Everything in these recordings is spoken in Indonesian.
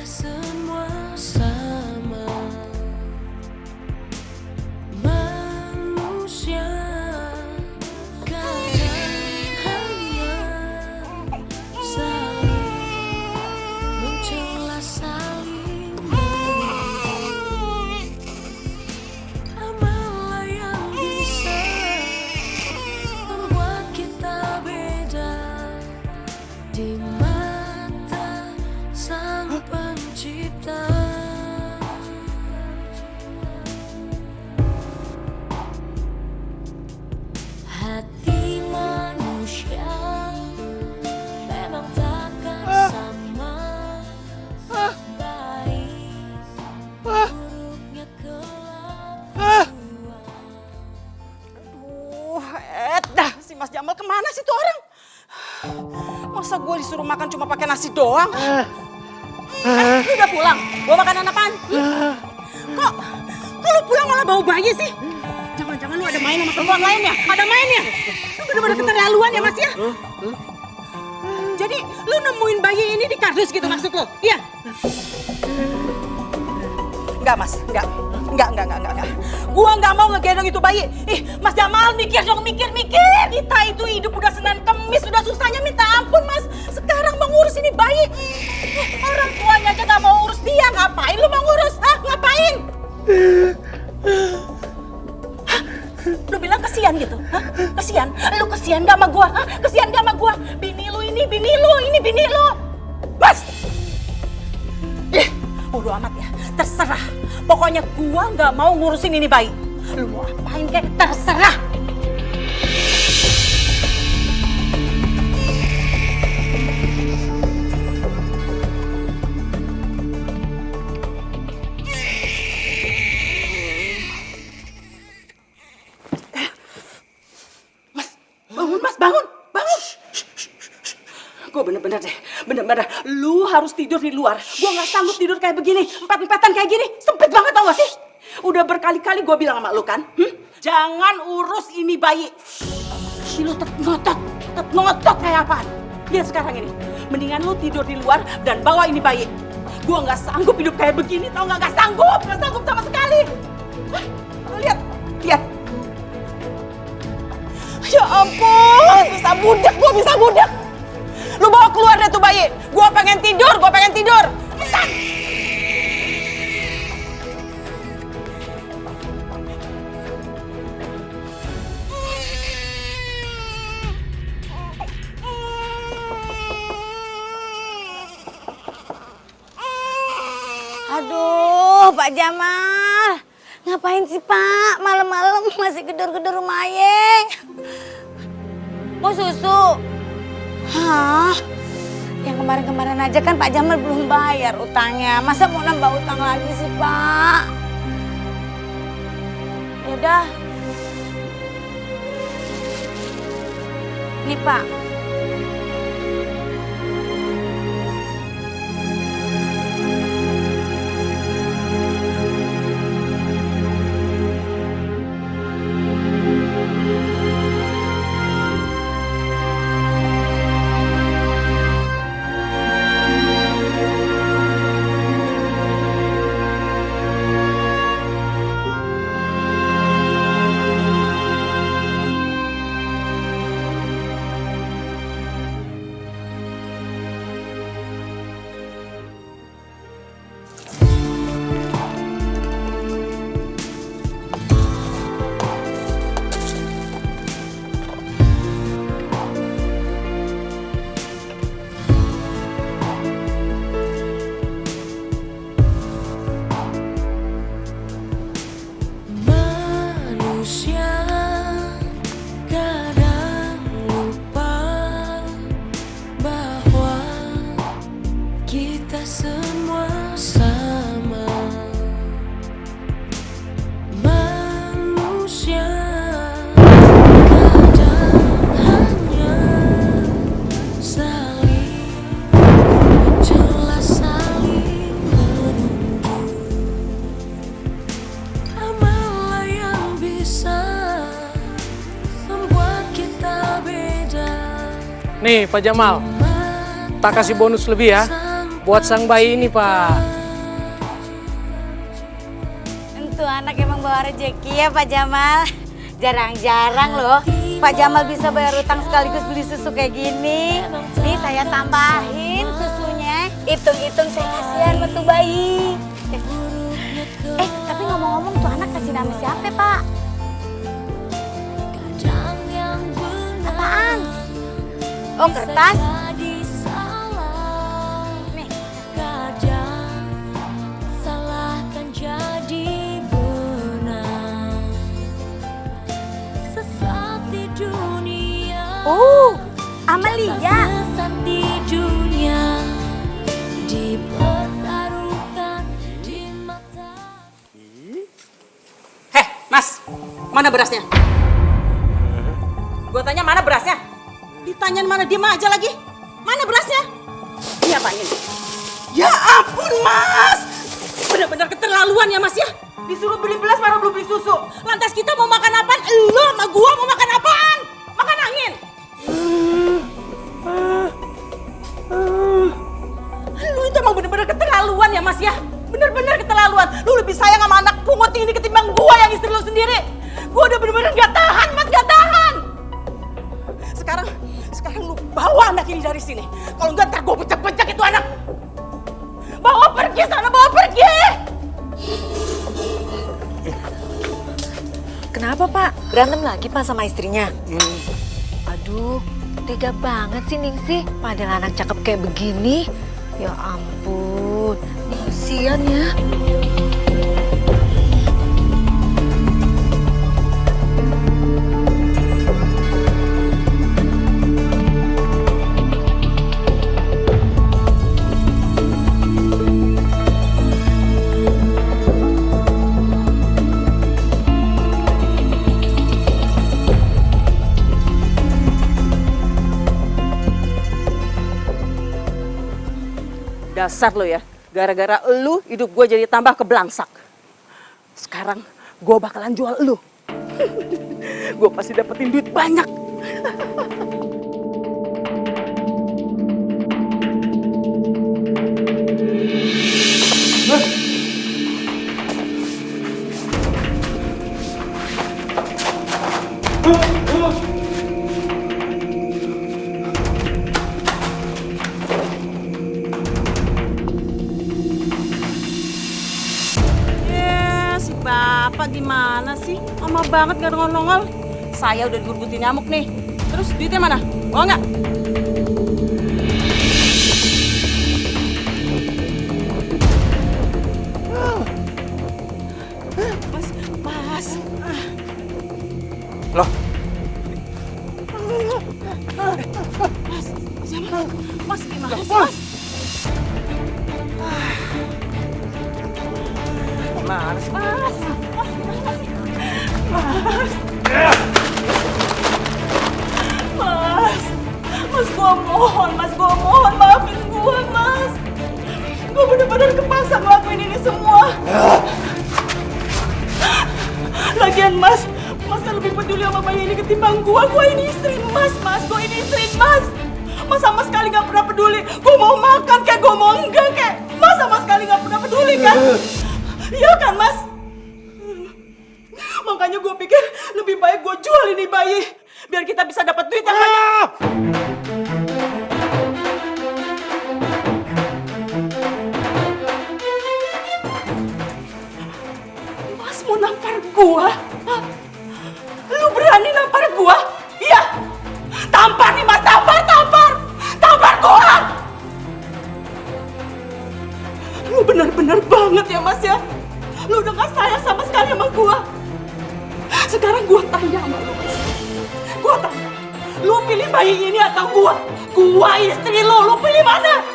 semua sama. Manusia kadang hanya saling mencela, saling menuduh. Amalah yang bisa membuat kita beda di mata Sang Pencipta. Hati manusia memang takkan sama, baik buruknya kelakuan. Dah si Mas Jamal kemana sih tuh orang? Masa gue disuruh makan cuma pakai nasi doang? Lu udah pulang? Bawa makanan apaan? Kok lu pulang malah bau bayi sih? Jangan-jangan lu ada main sama perempuan lain ya? Ada main ya? Lu bener-bener keterlaluan ya Mas ya? Jadi lu nemuin bayi ini di kardus gitu maksud lu? Iya? Enggak Mas, enggak. Gua nggak mau ngegendong itu bayi. Ih, Mas Jamal mikir dong, mikir. Kita itu hidup udah Senin Kemis, udah susahnya minta ampun Mas. Sekarang mau ngurus ini bayi. Orang tuanya aja nggak mau urus dia, ngapain lu mau ngurus? Hah, ngapain? Hah? Lu bilang kesian gitu? Hah? Kesian? Lu kesian gak sama gua? Hah? Kesian gak sama gua? Bini lu ini bini lu. Mas! Ih, bodo amat ya, terserah. Pokoknya gua nggak mau ngurusin ini bayi. Lu mau apain kek, terserah. Mas, bangun. Gue bener-bener deh, lu harus tidur di luar. Gue nggak sanggup tidur kayak begini, empet-empetan kayak gini, sempit banget tau gak sih? Udah berkali-kali gue bilang sama lu kan, jangan urus ini bayi. Lu tetep ngotot kayak apaan? Lihat sekarang ini, mendingan lu tidur di luar dan bawa ini bayi. Gue nggak sanggup hidup kayak begini, tau nggak sanggup sama sekali. Lu lihat. Ya ampun, bisa budak. Lu bawa keluar deh tuh bayi. Gua pengen tidur. Cepetan. Aduh, Pak Jamal. Ngapain sih, Pak? Malam-malam masih gedor-gedor rumah Ayah. Mau susu? Hah? Yang kemarin-kemarin aja kan Pak Jamal belum bayar utangnya. Masa mau nambah utang lagi sih, Pak? Yaudah. Nih, Pak. Nih Pak Jamal, tak kasih bonus lebih ya. buat sang bayi ini, Pak. Itu anak emang bawa rezeki ya Pak Jamal. Jarang-jarang loh Pak Jamal bisa bayar utang sekaligus beli susu kayak gini. Nih saya tambahin susunya. Hitung-hitung saya kasihan sama tuh bayi. Tapi ngomong-ngomong tuh anak kasih nama siapa Pak? Kadang yang benar Apaan? Oh kertas? jadi salah. Nih. Kadang salah kan jadi benar. Sesat di dunia. Amalia. Sesat di dunia. Dipertaruhkan di mata. Heh, Mas, mana berasnya? Gue tanya mana berasnya? Ditanyain mana, diem aja lagi. Mana berasnya? Iya Pak ini. Ya ampun Mas, benar-benar keterlaluan ya Mas ya. Disuruh beli belas baru belum beli susu. Lantas kita mau makan apaan? Lu sama gua mau makan apaan? Makan angin. Lu itu emang bener-bener keterlaluan ya Mas ya. Bener-bener keterlaluan. Lu lebih sayang sama anak pungut ini ketimbang gua yang istri lu sendiri. Gua udah bener-bener gak tahan Mas, gak tahan. Sekarang lu bawa anak ini dari sini. Kalau enggak ntar gua pecah-pecah itu anak. Bawa pergi sana, bawa pergi. Kenapa Pak? Berantem lagi Pak sama istrinya? Aduh, tega banget sih Ningsih. Padahal anak cakep kayak begini. Ya ampun, kasihan ya. Dasar lo ya, gara-gara lu hidup gue jadi tambah kebelangsak. Sekarang gue bakalan jual lu. Gue pasti dapetin duit banyak. Bapak gimana sih? Lama banget gak nongol-nongol. Saya udah digurgutin nyamuk nih. Terus duitnya mana? Mau nggak? Mas. Loh, Mas gimana sih, Mas? Mas, gua mohon maafin gua, Mas. Gua bener-bener kepaksa ngelakuin ini semua. Lagian Mas kan lebih peduli sama bayi ini ketimbang gua. Gua ini istri Mas. Gua ini istri Mas. Mas sama sekali gak pernah peduli. Gua mau makan kayak gua mau enggak kayak. Mas sama sekali gak pernah peduli kan? Iya kan Mas? Makanya gue pikir lebih baik gue jual ini bayi. Biar kita bisa dapat duit yang banyak. Mas mau nampar gua? Hah? Lu berani nampar gua? Iya. Tampar nih Mas, tampar gua. Lu bener-bener banget ya Mas ya. Lu udah gak sayang sama sekali sama gua. Sekarang gua tanya sama lu Mas. Gua tanya, lu pilih bayi ini atau gua? Gua istri lu pilih mana?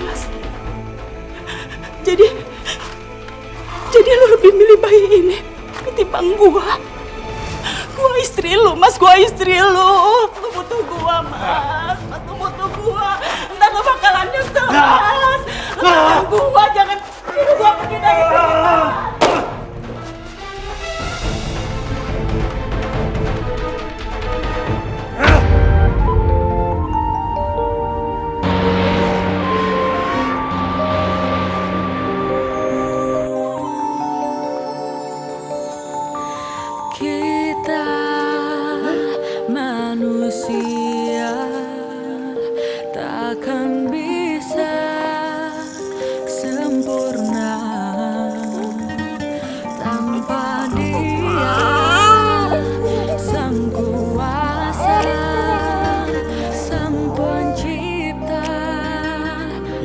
Mas, jadi lu lebih milih bayi ini ketimbang gua? Gua istri lu, Mas, gua istri lu. Lu butuh gua, Mas. Lu butuh gua. Ntar lu bakalan nyesel, Mas. Lu butuh gua, jangan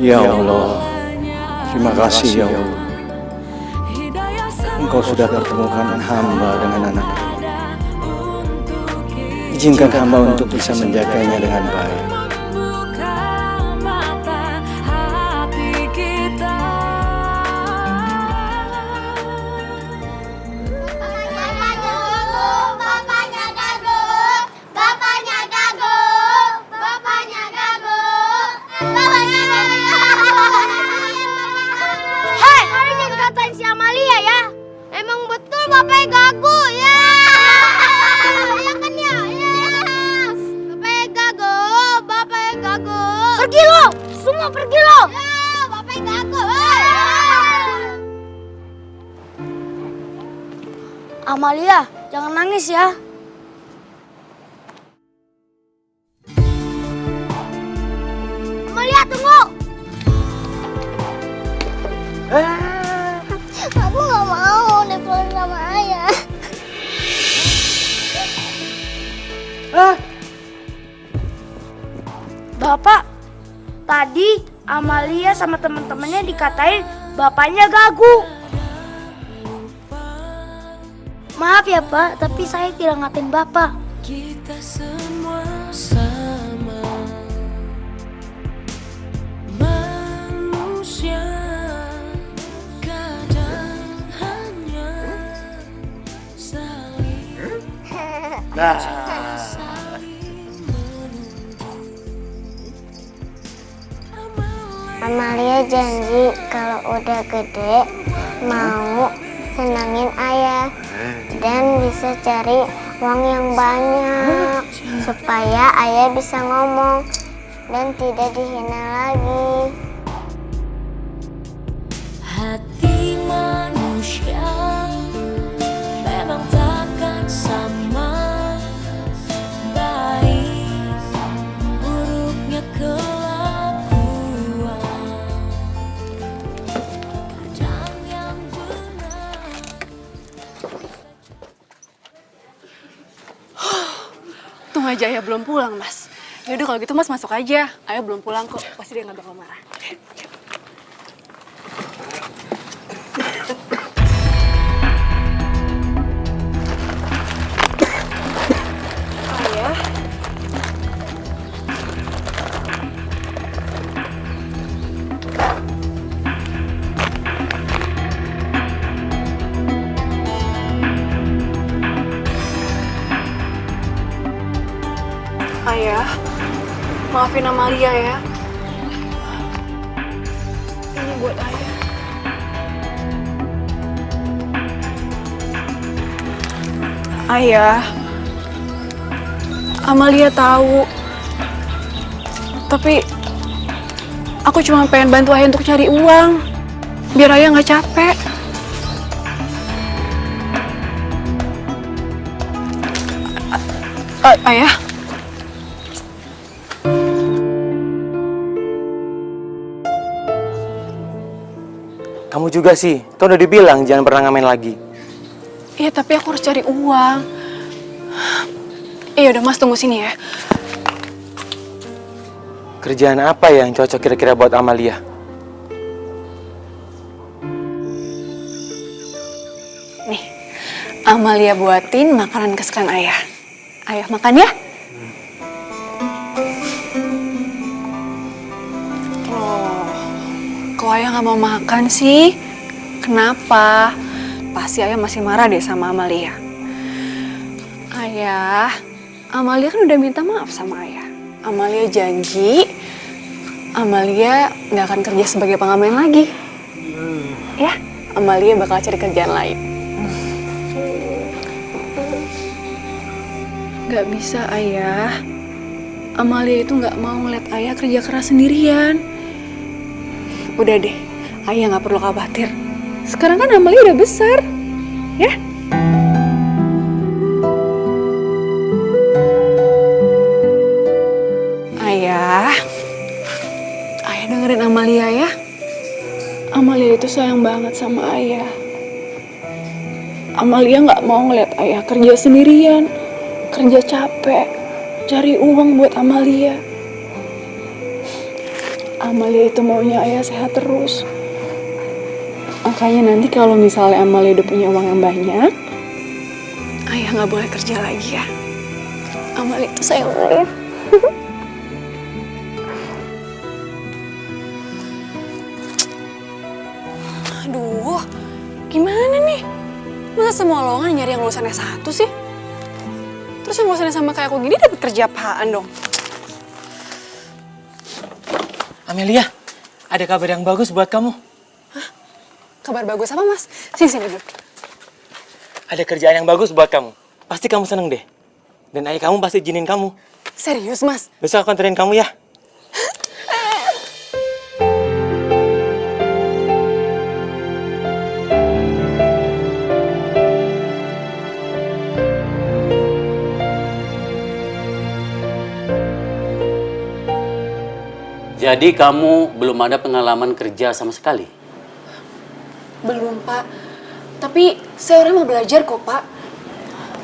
Ya Allah, terima kasih ya Allah. Engkau sudah pertemukan hamba dengan anak. Izinkan hamba untuk bisa menjaganya dengan baik. Pergi lo! Semua pergi lo! Bapak gagal. Amalia, jangan nangis ya. Amalia, tunggu! Aku gak mau dipulang sama ayah. Bapak, tadi Amalia sama teman-temannya dikatain bapaknya gagu. Maaf ya Pak, tapi saya tidak ngatain Bapak. Kita semua sama manusia, kadang hanya saling Amalia janji kalau udah gede mau senangin ayah dan bisa cari uang yang banyak supaya ayah bisa ngomong dan tidak dihina lagi. hati manusia memang takkan sama, baik buruknya kelakuan, kadang yang benar. Untung aja Ayah belum pulang, Mas. Yaudah kalau gitu Mas masuk aja. Ayah belum pulang kok. Pasti dia nggak bakal marah. Ayah. Ayah, maafin Amalia ya. Ini buat Ayah. Ayah, Amalia tahu. Tapi aku cuma pengen bantu Ayah untuk cari uang, biar Ayah nggak capek. Ayah. Kamu juga sih, tuh udah dibilang jangan pernah ngamen lagi. Iya, tapi aku harus cari uang. Iya udah Mas, tunggu sini ya. Kerjaan apa yang cocok kira-kira buat Amalia? Nih, Amalia buatin makanan kesukaan Ayah. Ayah makan ya. Kok Ayah nggak mau makan sih? Kenapa? Pasti Ayah masih marah deh sama Amalia. Ayah, Amalia kan udah minta maaf sama Ayah. Amalia janji, Amalia nggak akan kerja sebagai pengamen lagi. Ya, Amalia bakal cari kerjaan lain. Gak bisa Ayah. Amalia itu nggak mau ngeliat Ayah kerja keras sendirian. Udah deh, Ayah nggak perlu khawatir. Sekarang kan Amalia udah besar, ya? Ayah dengerin Amalia ya. Amalia itu sayang banget sama Ayah. Amalia nggak mau ngeliat Ayah kerja sendirian, kerja capek, cari uang buat Amalia. Amalia itu maunya ayah sehat terus. Makanya nanti kalau misalnya Amalia udah punya uang yang banyak, ayah nggak boleh kerja lagi ya. Amalia itu sayang ayah. Aduh, gimana nih? Masa semua lowongan nyari yang lulusan S1 sih? Terus yang lulusannya sama kayak aku gini dapat kerja apaan dong? Amelia, ada kabar yang bagus buat kamu. Kabar bagus apa, Mas? Sini dulu. Ada kerjaan yang bagus buat kamu. Pasti kamu seneng deh. Dan ayah kamu pasti izinin kamu. Serius, Mas? Besok aku anterin kamu ya. Jadi kamu belum ada pengalaman kerja sama sekali? Belum, Pak. Tapi saya orang mau belajar kok, Pak.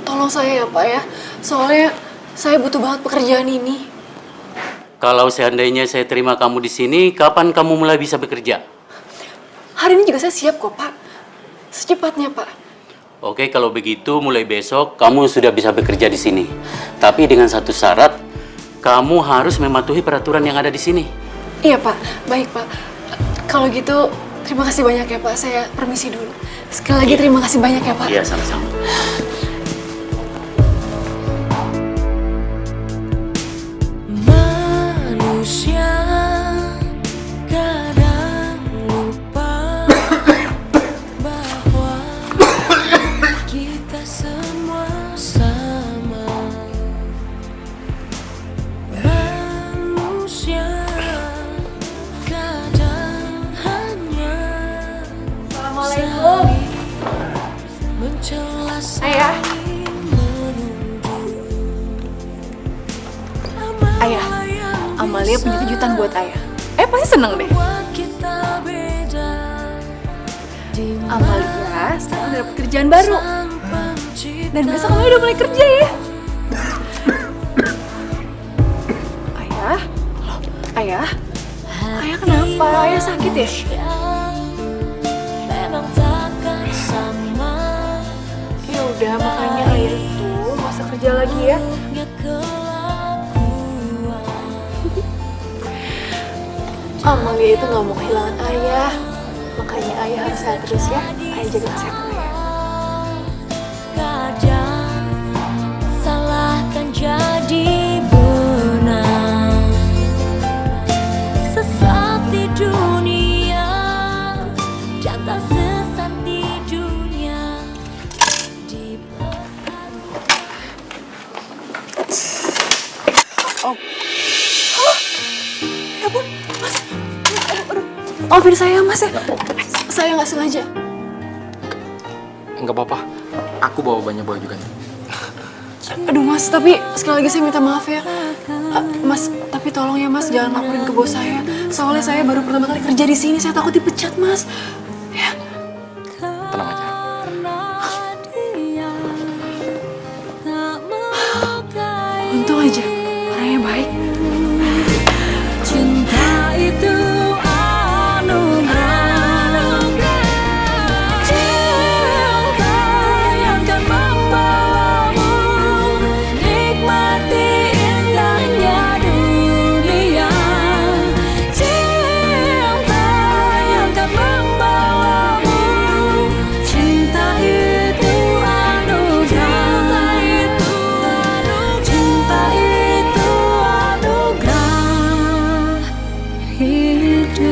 Tolong saya ya, Pak ya. Soalnya saya butuh banget pekerjaan ini. Kalau seandainya saya terima kamu di sini, kapan kamu mulai bisa bekerja? Hari ini juga saya siap kok, Pak. Secepatnya, Pak. Oke, kalau begitu mulai besok kamu sudah bisa bekerja di sini. Tapi dengan satu syarat, kamu harus mematuhi peraturan yang ada di sini. Iya, Pak. Baik, Pak. Kalau gitu, terima kasih banyak ya, Pak. Saya permisi dulu. Sekali lagi terima kasih banyak ya, Pak. Iya, sama-sama. Manusia kadang lupa bahwa kita semua sama. Manusia kadang hanya Assalamualaikum. mencela Ayah. Ayah, Amalia punya kejutan buat ayah. Pasti seneng deh. Amalia sekarang udah dapet kerjaan baru. Dan besok Amalia udah mulai kerja ya. Ayah? Loh, ayah? Ayah kenapa? Ayah sakit ya? Memang takkan sama. Ya udah, makanya ayah itu gak usah kerja lagi ya. Amalia itu gak mau kehilangan ayah. Makanya ayah harus sehat terus ya. Ayah jaga kesehatan ayah. Kadang salahkan jadi benar. Sesat di dunia dan tak sesat di dunia. Ya ampun, Mas. Aduh, maafin saya, Mas ya. Saya nggak sengaja. Enggak apa-apa, aku bawa banyak buah juga nih. Aduh, Mas, tapi sekali lagi saya minta maaf ya. Mas, tapi tolong ya, Mas, jangan laporin ke bos saya. Soalnya saya baru pertama kali kerja di sini, saya takut dipecat, Mas. Ya. Tenang aja. Untung aja, orangnya baik. Cinta itu anugerah. Cinta yang akan membawamu nikmati indahnya dunia. Cinta yang akan membawamu. Cinta itu anugerah. Cinta itu anugerah hidup.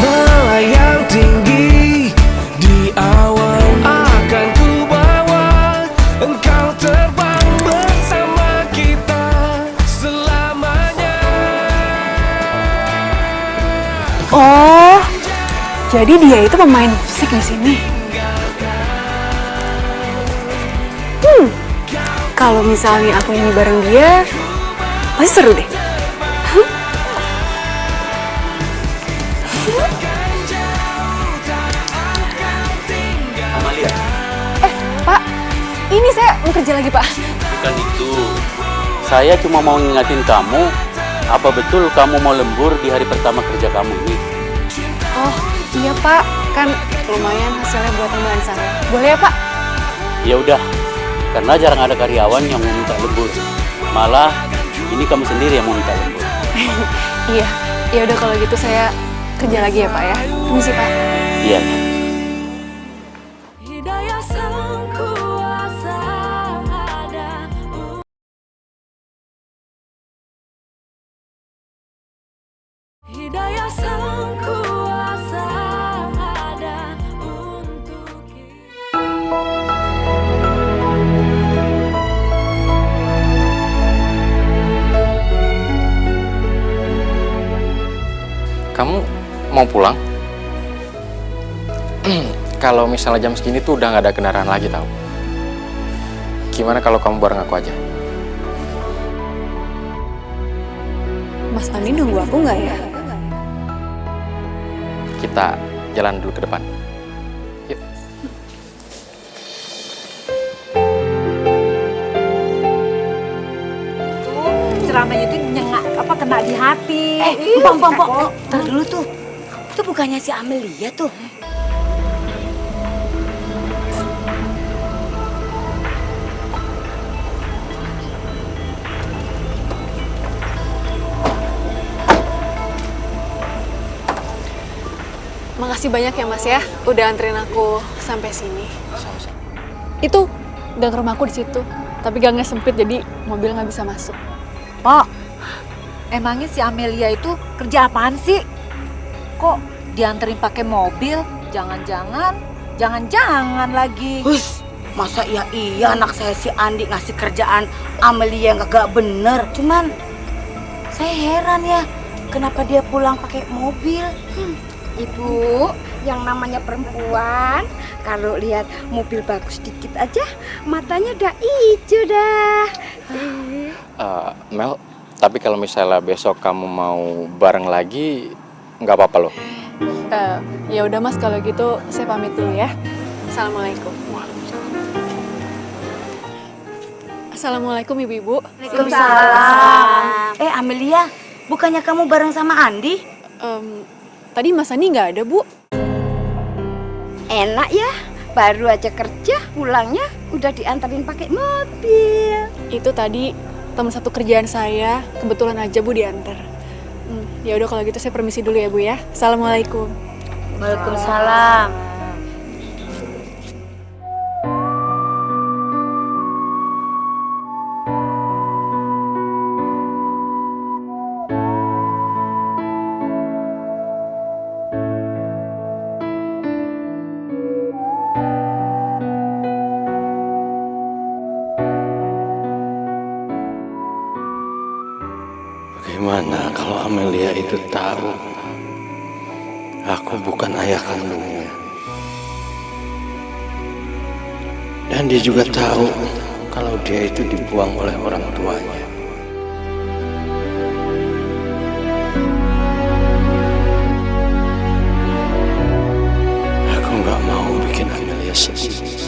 Melayang tinggi di awan akan ku bawa engkau terbang bersama kita selamanya. Oh, jadi dia itu pemain musik di sini. Kalau misalnya aku nyanyi bareng dia, pasti seru deh. ini saya mau kerja lagi, Pak. Bukan itu. Saya cuma mau ngingatin kamu, apa betul kamu mau lembur di hari pertama kerja kamu ini? Oh, iya, Pak. Kan lumayan hasilnya buat tambahan saya. Boleh ya, Pak? Ya udah, karena jarang ada karyawan yang mau minta lembur. Malah ini kamu sendiri yang mau minta lembur. Iya. Ya udah kalau gitu saya kerja lagi ya, Pak ya. Permisi, Pak. Iya. Hidayah sang kuasa ada. Hidayah sang kuasa ada untuk kita. Kamu mau pulang? Kalau misalnya jam segini tuh udah nggak ada kendaraan lagi tau. Gimana kalau kamu bareng aku aja? Mas Andi nunggu aku nggak ya? Kita jalan dulu ke depan. Yuk. Ceramahnya itu nyengak apa kena di hati. Bang, ntar dulu tuh. Itu bukannya si Amelia tuh. Makasih banyak ya, Mas ya. Udah anterin aku sampai sini. Itu dan rumahku di situ. Tapi gangnya sempit jadi mobil nggak bisa masuk. Pak, emangnya si Amelia itu kerja apaan sih? Kok dianterin pakai mobil? Jangan-jangan lagi. Hus, masa iya anak saya si Andi ngasih kerjaan Amelia yang kagak bener. Cuman saya heran ya, kenapa dia pulang pakai mobil? Ibu, yang namanya perempuan, kalau lihat mobil bagus dikit aja, matanya udah hijau dah. Mel, tapi kalau misalnya besok kamu mau bareng lagi, nggak apa-apa loh. Ya udah Mas, kalau gitu saya pamit dulu ya. Assalamualaikum. Assalamualaikum ibu-ibu. Waalaikumsalam. Amelia, bukannya kamu bareng sama Andi? Tadi Mas Andi nggak ada, Bu. Enak ya, baru aja kerja, pulangnya udah diantarin pakai mobil. Itu tadi teman satu kerjaan saya, kebetulan aja Bu diantar. Ya udah kalau gitu saya permisi dulu ya Bu ya. Assalamualaikum. Waalaikumsalam. Bagaimana kalau Amelia itu tahu aku bukan ayah kandungnya? Dan dia juga tahu kalau dia itu dibuang oleh orang tuanya. Aku nggak mau bikin Amelia sedih.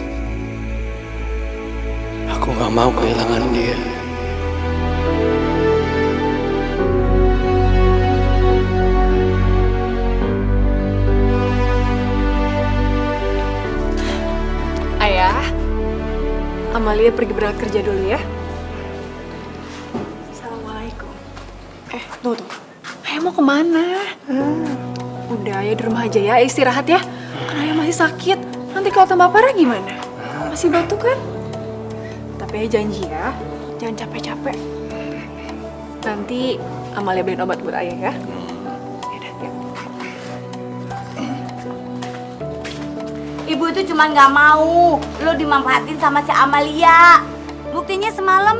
Aku nggak mau kehilangan dia. Ayah, Amalia pergi berangkat kerja dulu ya. Assalamualaikum. Tunggu. Ayah mau kemana? Udah, Ayah di rumah aja ya, istirahat ya. Kan Ayah masih sakit. Nanti kalau tambah parah gimana? Masih batuk kan? Tapi Ayah janji ya, jangan capek-capek. Nanti Amalia beliin obat buat Ayah ya. Yaudah, yuk. Ibu itu cuma nggak mau lo dimanfaatin sama si Amalia. Buktinya semalam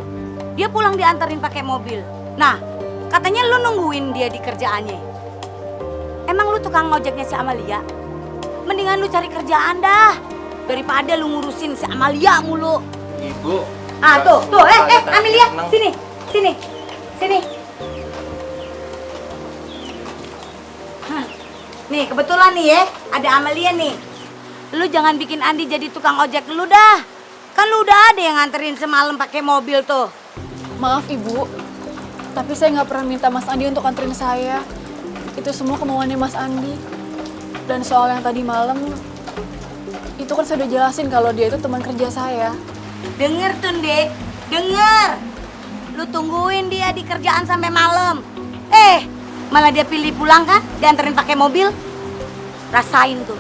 dia pulang diantarin pakai mobil. Nah, katanya lo nungguin dia di kerjaannya. Emang lu tukang ngojeknya si Amalia? Mendingan lu cari kerjaan dah daripada lu ngurusin si Amalia mulu. Ibu. Tuh, Amelia, sini. Nih, kebetulan nih ya, ada Amelia nih. Lu jangan bikin Andi jadi tukang ojek dulu dah. Kan lu udah ada yang nganterin semalam pakai mobil tuh. Maaf Ibu, tapi saya nggak pernah minta Mas Andi untuk anterin saya. Itu semua kemauannya Mas Andi. Dan soal yang tadi malam, itu kan saya udah jelasin kalau dia itu teman kerja saya. Denger tuh, Dek. Denger. Lu tungguin dia di kerjaan sampai malam. Malah dia pilih pulang kan? Dianterin pakai mobil. Rasain tuh.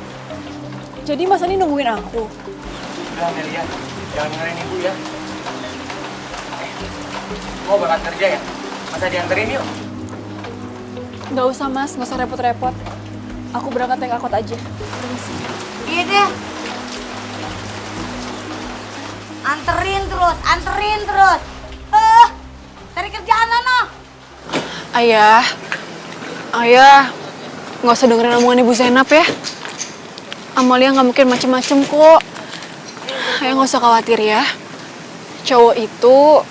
Jadi Mas Andi nungguin aku. Udah Amelia, jangan dengerin ibu ya. Mau bakal kerja ya? Masa dianterin yuk? Nggak usah Mas, nggak usah repot-repot. Aku berangkat naik angkot aja. Permisi. Iya deh. Anterin terus. Cari kerjaan Nono. Ayah, nggak usah dengerin omongan Ibu Zainab ya. Amalia nggak mungkin macem-macem kok. Ayah nggak usah khawatir ya. Cowok itu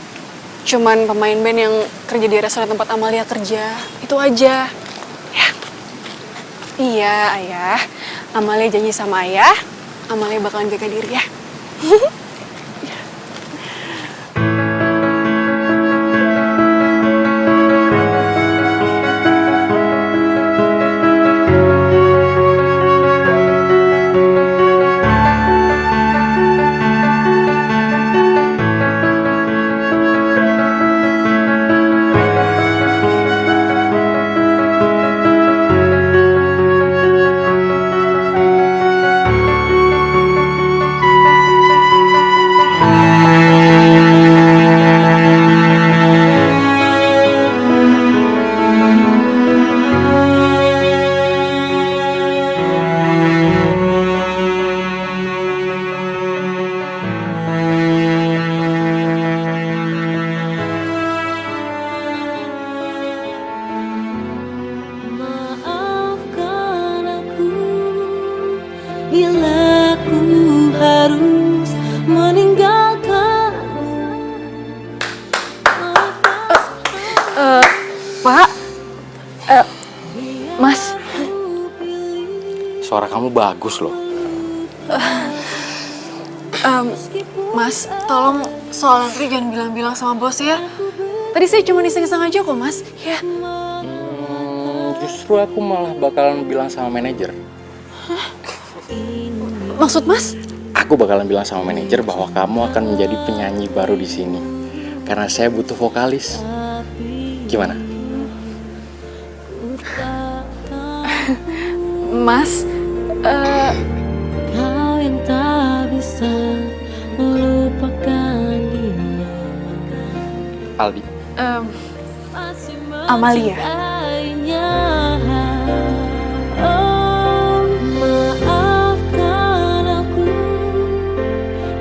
cuman pemain band yang kerja di restoran tempat Amalia kerja. Itu aja. Ya. Iya, Ayah. Amalia janji sama Ayah, Amalia bakalan jaga diri ya. Maafkan aku bila ku harus meninggalkanmu. Pak, Mas, Suara kamu bagus loh. Mas, tolong soal antri jangan bilang-bilang sama bos ya. Tadi saya cuma iseng-iseng aja kok, Mas. Ya. Justru aku malah bakalan bilang sama manajer. Maksud Mas? Aku bakalan bilang sama manajer bahwa kamu akan menjadi penyanyi baru di sini. Karena saya butuh vokalis. Gimana? Mas, Kau yang tak bisa melupakan dia. Aldi. Masih Amalia. mencintainya. Oh, maafkan aku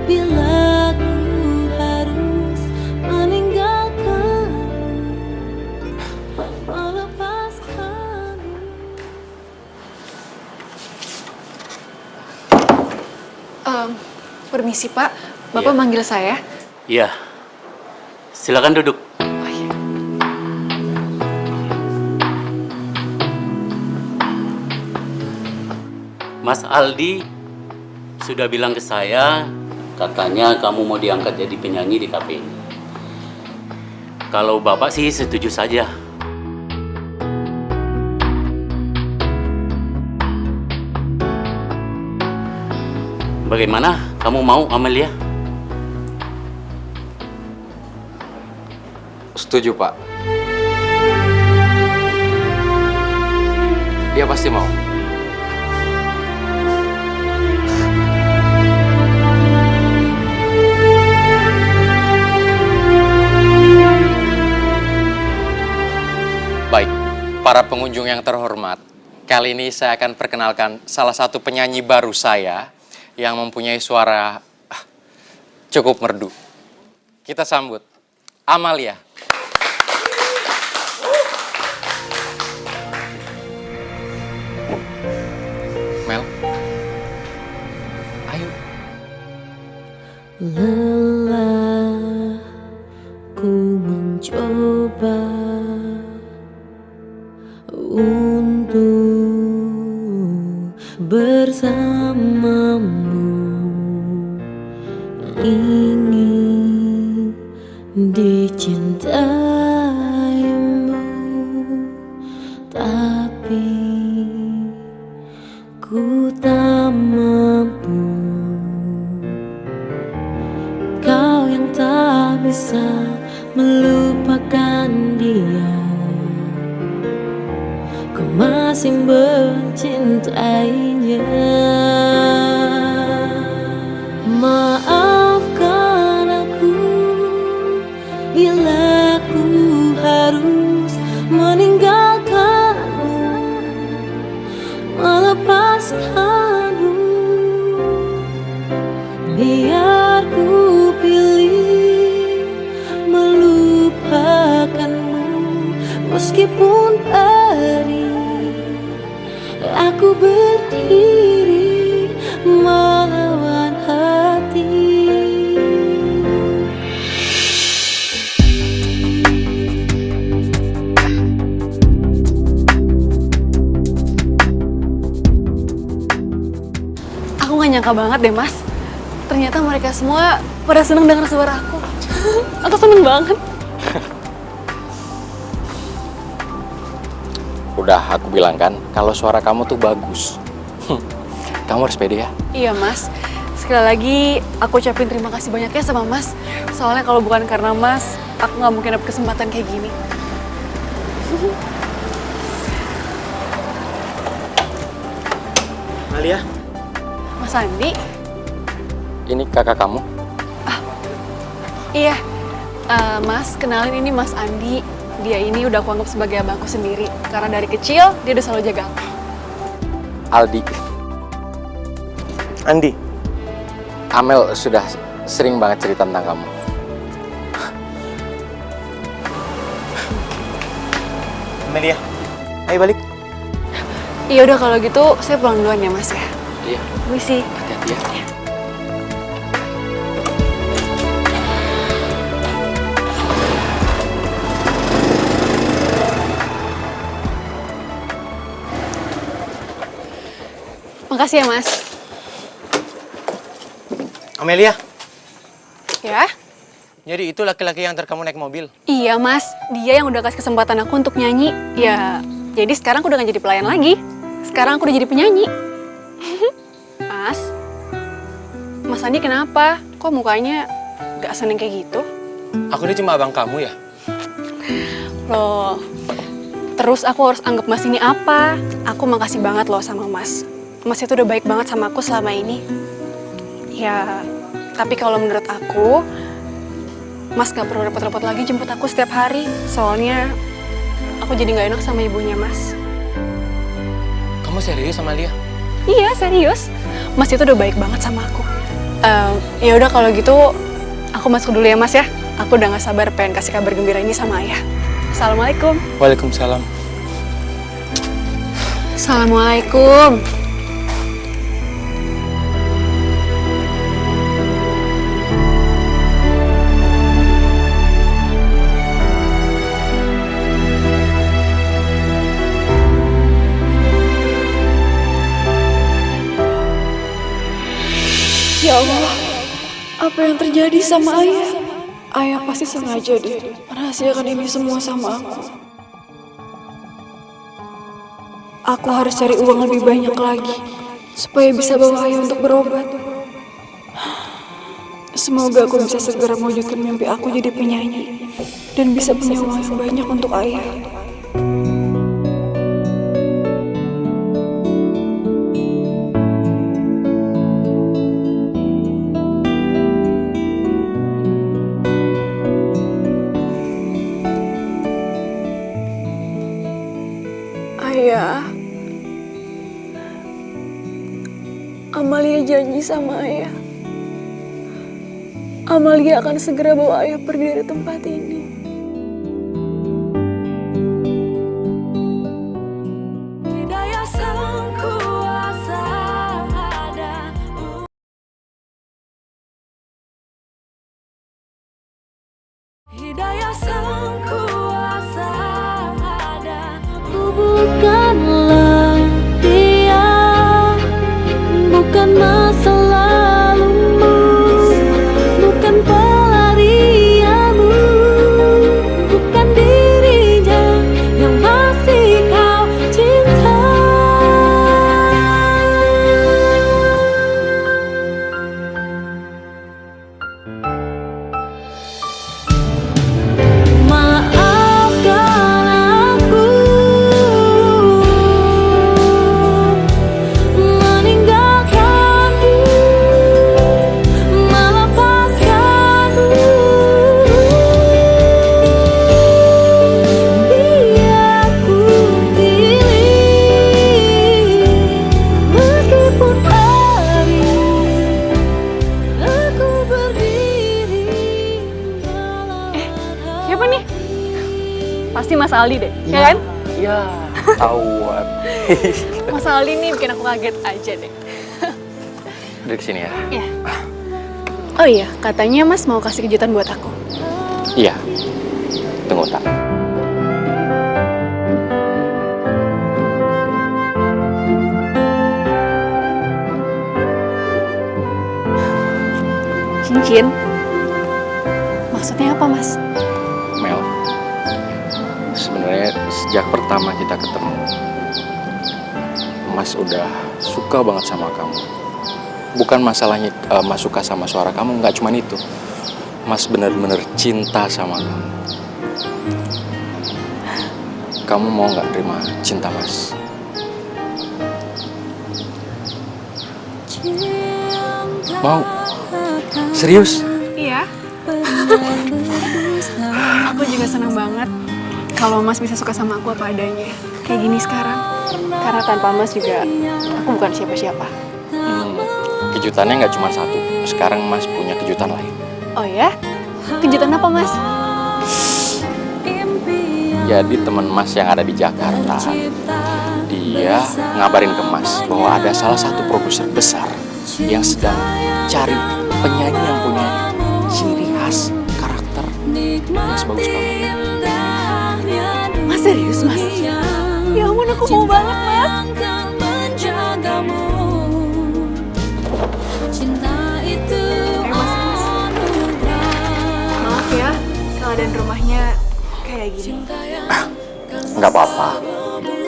bila ku harus meninggalkan, melepaskan. Permisi Pak, Bapak Iya. manggil saya. Iya. Silakan duduk. Oh iya. Mas Aldi sudah bilang ke saya, katanya kamu mau diangkat jadi penyanyi di kafe ini. Kalau Bapak sih setuju saja. Bagaimana? Kamu mau, Amelia? Setuju, Pak. Dia pasti mau. Baik, para pengunjung yang terhormat, kali ini saya akan perkenalkan salah satu penyanyi baru saya yang mempunyai suara cukup merdu. Kita sambut Amalia. Mel, ayo. Lelah ku mencoba untuk bersamamu. dicintaimu, tapi ku tak mampu. Kau yang tak bisa melupakan dia, kau masih mencintainya. Maafkan aku bila ku harus meninggalkanmu, melepaskanmu. Biar ku pilih melupakanmu, meskipun perih aku berdiri melawan hati. Aku gak nyangka banget deh mas, ternyata mereka semua pada seneng dengar suara aku. Aku seneng banget. Udah aku bilang kan, kalau suara kamu tuh bagus. Kamu harus pede ya. Iya mas, sekali lagi aku ucapin terima kasih banyak ya sama mas. Soalnya kalau bukan karena mas, aku gak mungkin dapet kesempatan kayak gini. Malia, Mas Andi? Ini kakak kamu? Iya, mas kenalin ini Mas Andi. Dia ini udah aku anggap sebagai abangku sendiri. Karena dari kecil dia udah selalu jaga aku. Aldi. Andi. Amel sudah sering banget cerita tentang kamu. Amelia, ayo balik. Iya udah kalau gitu saya pulang duluan ya mas ya. Iya. Misi. Hati-hati ya. Makasih ya mas. Amelia, Ya? jadi itu laki-laki yang kamu naik mobil? Iya mas, dia yang udah kasih kesempatan aku untuk nyanyi. Ya, jadi sekarang aku udah gak jadi pelayan lagi. Sekarang aku udah jadi penyanyi. Mas, Mas Andi kenapa? Kok mukanya gak seneng kayak gitu? Aku ini cuma abang kamu ya? Loh, terus aku harus anggap mas ini apa? Aku makasih banget loh sama mas. Mas itu udah baik banget sama aku selama ini. Ya, tapi kalau menurut aku, mas gak perlu repot-repot lagi jemput aku setiap hari. Soalnya aku jadi gak enak sama ibunya mas. Kamu serius sama Lia? Iya, serius. Mas itu udah baik banget sama aku. Ya udah kalau gitu, aku masuk dulu ya mas ya. Aku udah gak sabar pengen kasih kabar gembira ini sama ayah. Assalamualaikum. Waalaikumsalam. Assalamualaikum. Ya Allah, apa yang terjadi sama ayah? Ayah pasti sengaja deh merahasiakan ini semua sama aku. Aku harus cari uang lebih banyak lagi supaya bisa bawa ayah untuk berobat. Semoga aku bisa segera mewujudkan mimpi aku jadi penyanyi dan bisa punya uang yang banyak untuk ayah. Ayah, Amalia janji sama ayah. Amalia akan segera bawa ayah pergi dari tempat ini. Hidayah sang kuasa ada. Hidayah sang kuasa ada. Bukanlah dia, bukan masa lalumu, bukan pelarianmu. Siapa nih? Pasti Mas Aldi deh, ya kan? Iya, tauan. Mas Aldi nih bikin aku kaget aja deh. Dari sini ya? Iya. Oh iya, katanya Mas mau kasih kejutan buat aku. Iya. Tunggu, tak. Cincin? Maksudnya apa, Mas? Mel, sebenarnya sejak pertama kita ketemu, Mas udah suka banget sama kamu. Bukan masalahnya Mas suka sama suara kamu, nggak cuman itu. Mas bener-bener cinta sama kamu. Kamu mau nggak terima cinta Mas? Mau? Serius? Iya. Aku juga senang banget kalau Mas bisa suka sama aku apa adanya. Kayak gini sekarang. Karena tanpa Mas juga aku bukan siapa-siapa. Kejutannya nggak cuma satu. Sekarang Mas punya kejutan lain. Oh ya? Kejutan apa, Mas? Jadi teman Mas yang ada di Jakarta, dia ngabarin ke Mas bahwa ada salah satu produser besar yang sedang cari penyanyi yang punya ciri khas karakter yang sebagus kamu. Mas serius, Mas? Ya ampun, aku mau banget, Mas. Maaf ya, keadaan rumahnya kayak gini. Nggak apa-apa.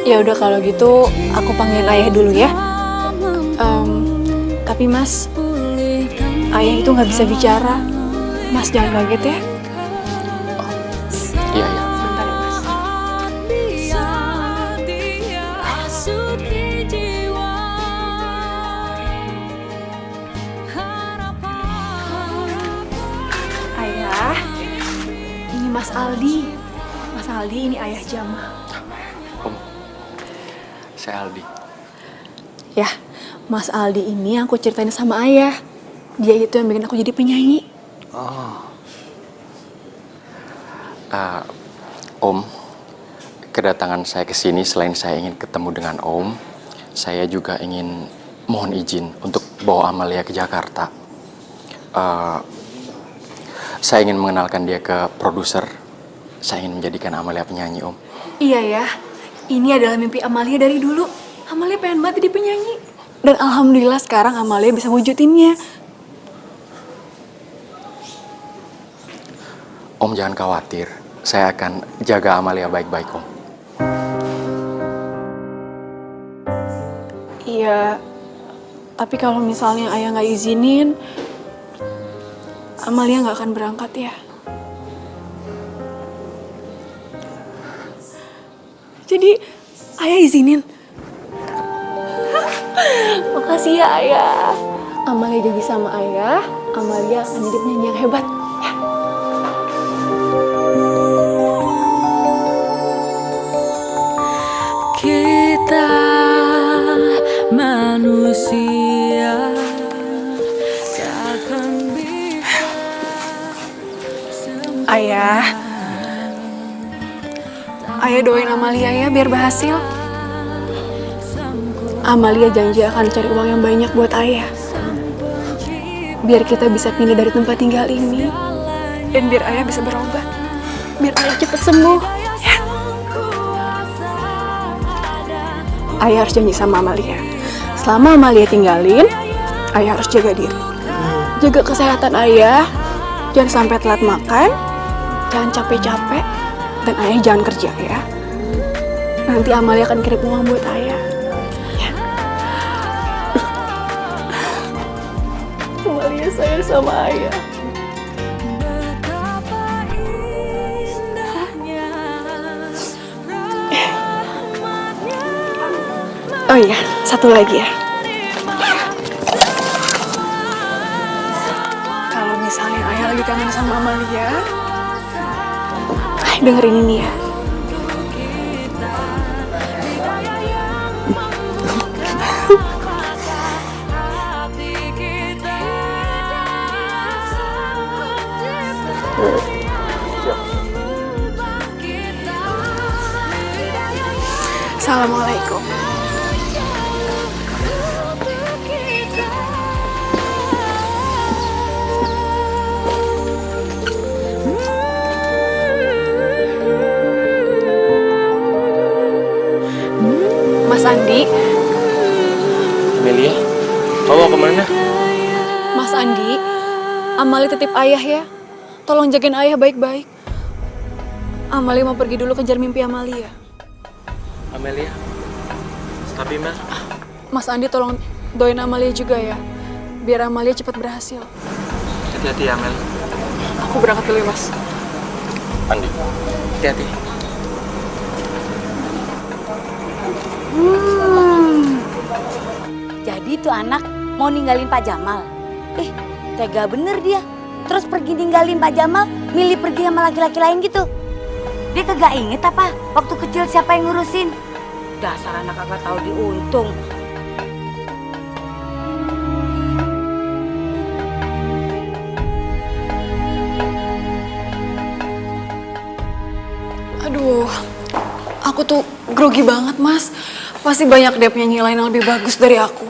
Ya udah kalau gitu, aku panggilin ayah dulu ya. Tapi Mas, ayah itu nggak bisa bicara. Mas jangan kaget ya. Iya, iya. Bentar ya, Mas. Ayah, ini Mas Aldi. Mas Aldi, ini ayah Jamal. Saya Aldi. Ya, Mas Aldi ini aku ceritain sama ayah. Dia itu yang bikin aku jadi penyanyi. Om, kedatangan saya ke sini selain saya ingin ketemu dengan Om, saya juga ingin mohon izin untuk bawa Amalia ke Jakarta. Saya ingin mengenalkan dia ke produser. Saya ingin menjadikan Amalia penyanyi, Om. Iya ya, ini adalah mimpi Amalia dari dulu. Amalia pengen banget jadi penyanyi. Dan alhamdulillah sekarang Amalia bisa wujudinnya. Om jangan khawatir, saya akan jaga Amalia baik-baik, Om. Iya, tapi kalau misalnya ayah nggak izinin, Amalia nggak akan berangkat ya. Jadi ayah izinin. Makasih ya ayah. Amalia janji sama ayah, Amalia akan jadi penyanyi yang hebat. Ya. Kita manusia takkan bisa. Ayah doain Amalia ya biar berhasil. Amalia janji akan cari uang yang banyak buat ayah. Biar kita bisa pindah dari tempat tinggal ini. Dan biar ayah bisa berobat. Biar ayah cepat sembuh. Ya. Ayah harus janji sama Amalia. Selama Amalia tinggalin, ayah harus jaga diri. Jaga kesehatan ayah. Jangan sampai telat makan. Jangan capek-capek. Dan ayah jangan kerja ya. Nanti Amalia akan kirim uang buat ayah. Ya. Amalia sayang sama ayah. Oh iya, satu lagi ya. Kalau misalnya ayah lagi kangen sama Amalia, dengerin ini ya. Assalamualaikum. Mas Andi. Amelia, kamu mau kemana? Mas Andi, Amali titip ayah ya. Tolong jagain ayah baik-baik. Amali mau pergi dulu kejar mimpi Amalia. Amelia, tapi Mel. Mas Andi tolong doain Amalia juga ya. Biar Amalia cepat berhasil. Hati-hati ya, Mel. Aku berangkat dulu ya, Mas. Andi, hati-hati. Jadi tuh anak mau ninggalin Pak Jamal. Tega bener dia. Terus pergi ninggalin Pak Jamal, milih pergi sama laki-laki lain gitu. Dia kagak inget apa waktu kecil siapa yang ngurusin. Dasar anak kagak tahu diuntung. Aduh, aku tuh grogi banget, Mas. Pasti banyak deh penyanyi lain yang lebih bagus dari aku.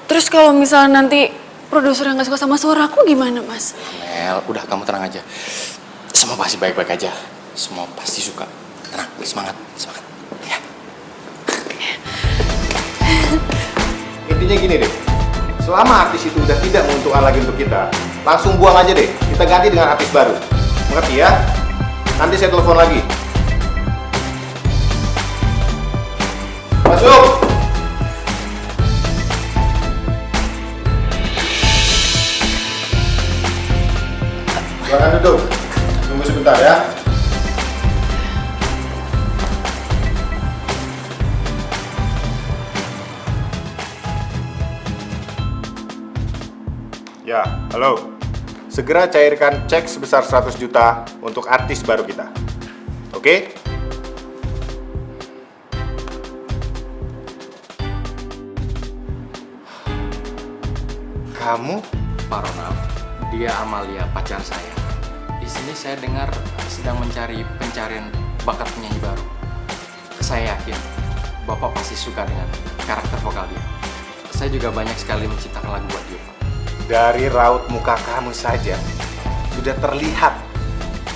Terus kalau misalnya nanti produser yang gak suka sama suara aku gimana, Mas? Mel, udah kamu tenang aja. Semua pasti baik-baik aja. Semua pasti suka. Tenang, semangat, semangat. Ya. Intinya gini deh, selama artis itu udah tidak menguntungkan lagi untuk kita, langsung buang aja deh. Kita ganti dengan artis baru. Mengerti ya? Nanti saya telepon lagi. Masuk! Silakan duduk. Tunggu sebentar ya. Ya, halo. Segera cairkan cek sebesar 100 juta untuk artis baru kita. Oke? Kamu? Pak Ronald, dia Amalia, pacar saya. Di sini saya dengar sedang mencari pencarian bakat penyanyi baru. Saya yakin Bapak pasti suka dengan karakter vokal dia. Saya juga banyak sekali menciptakan lagu buat dia, Pak. Dari raut muka kamu saja sudah terlihat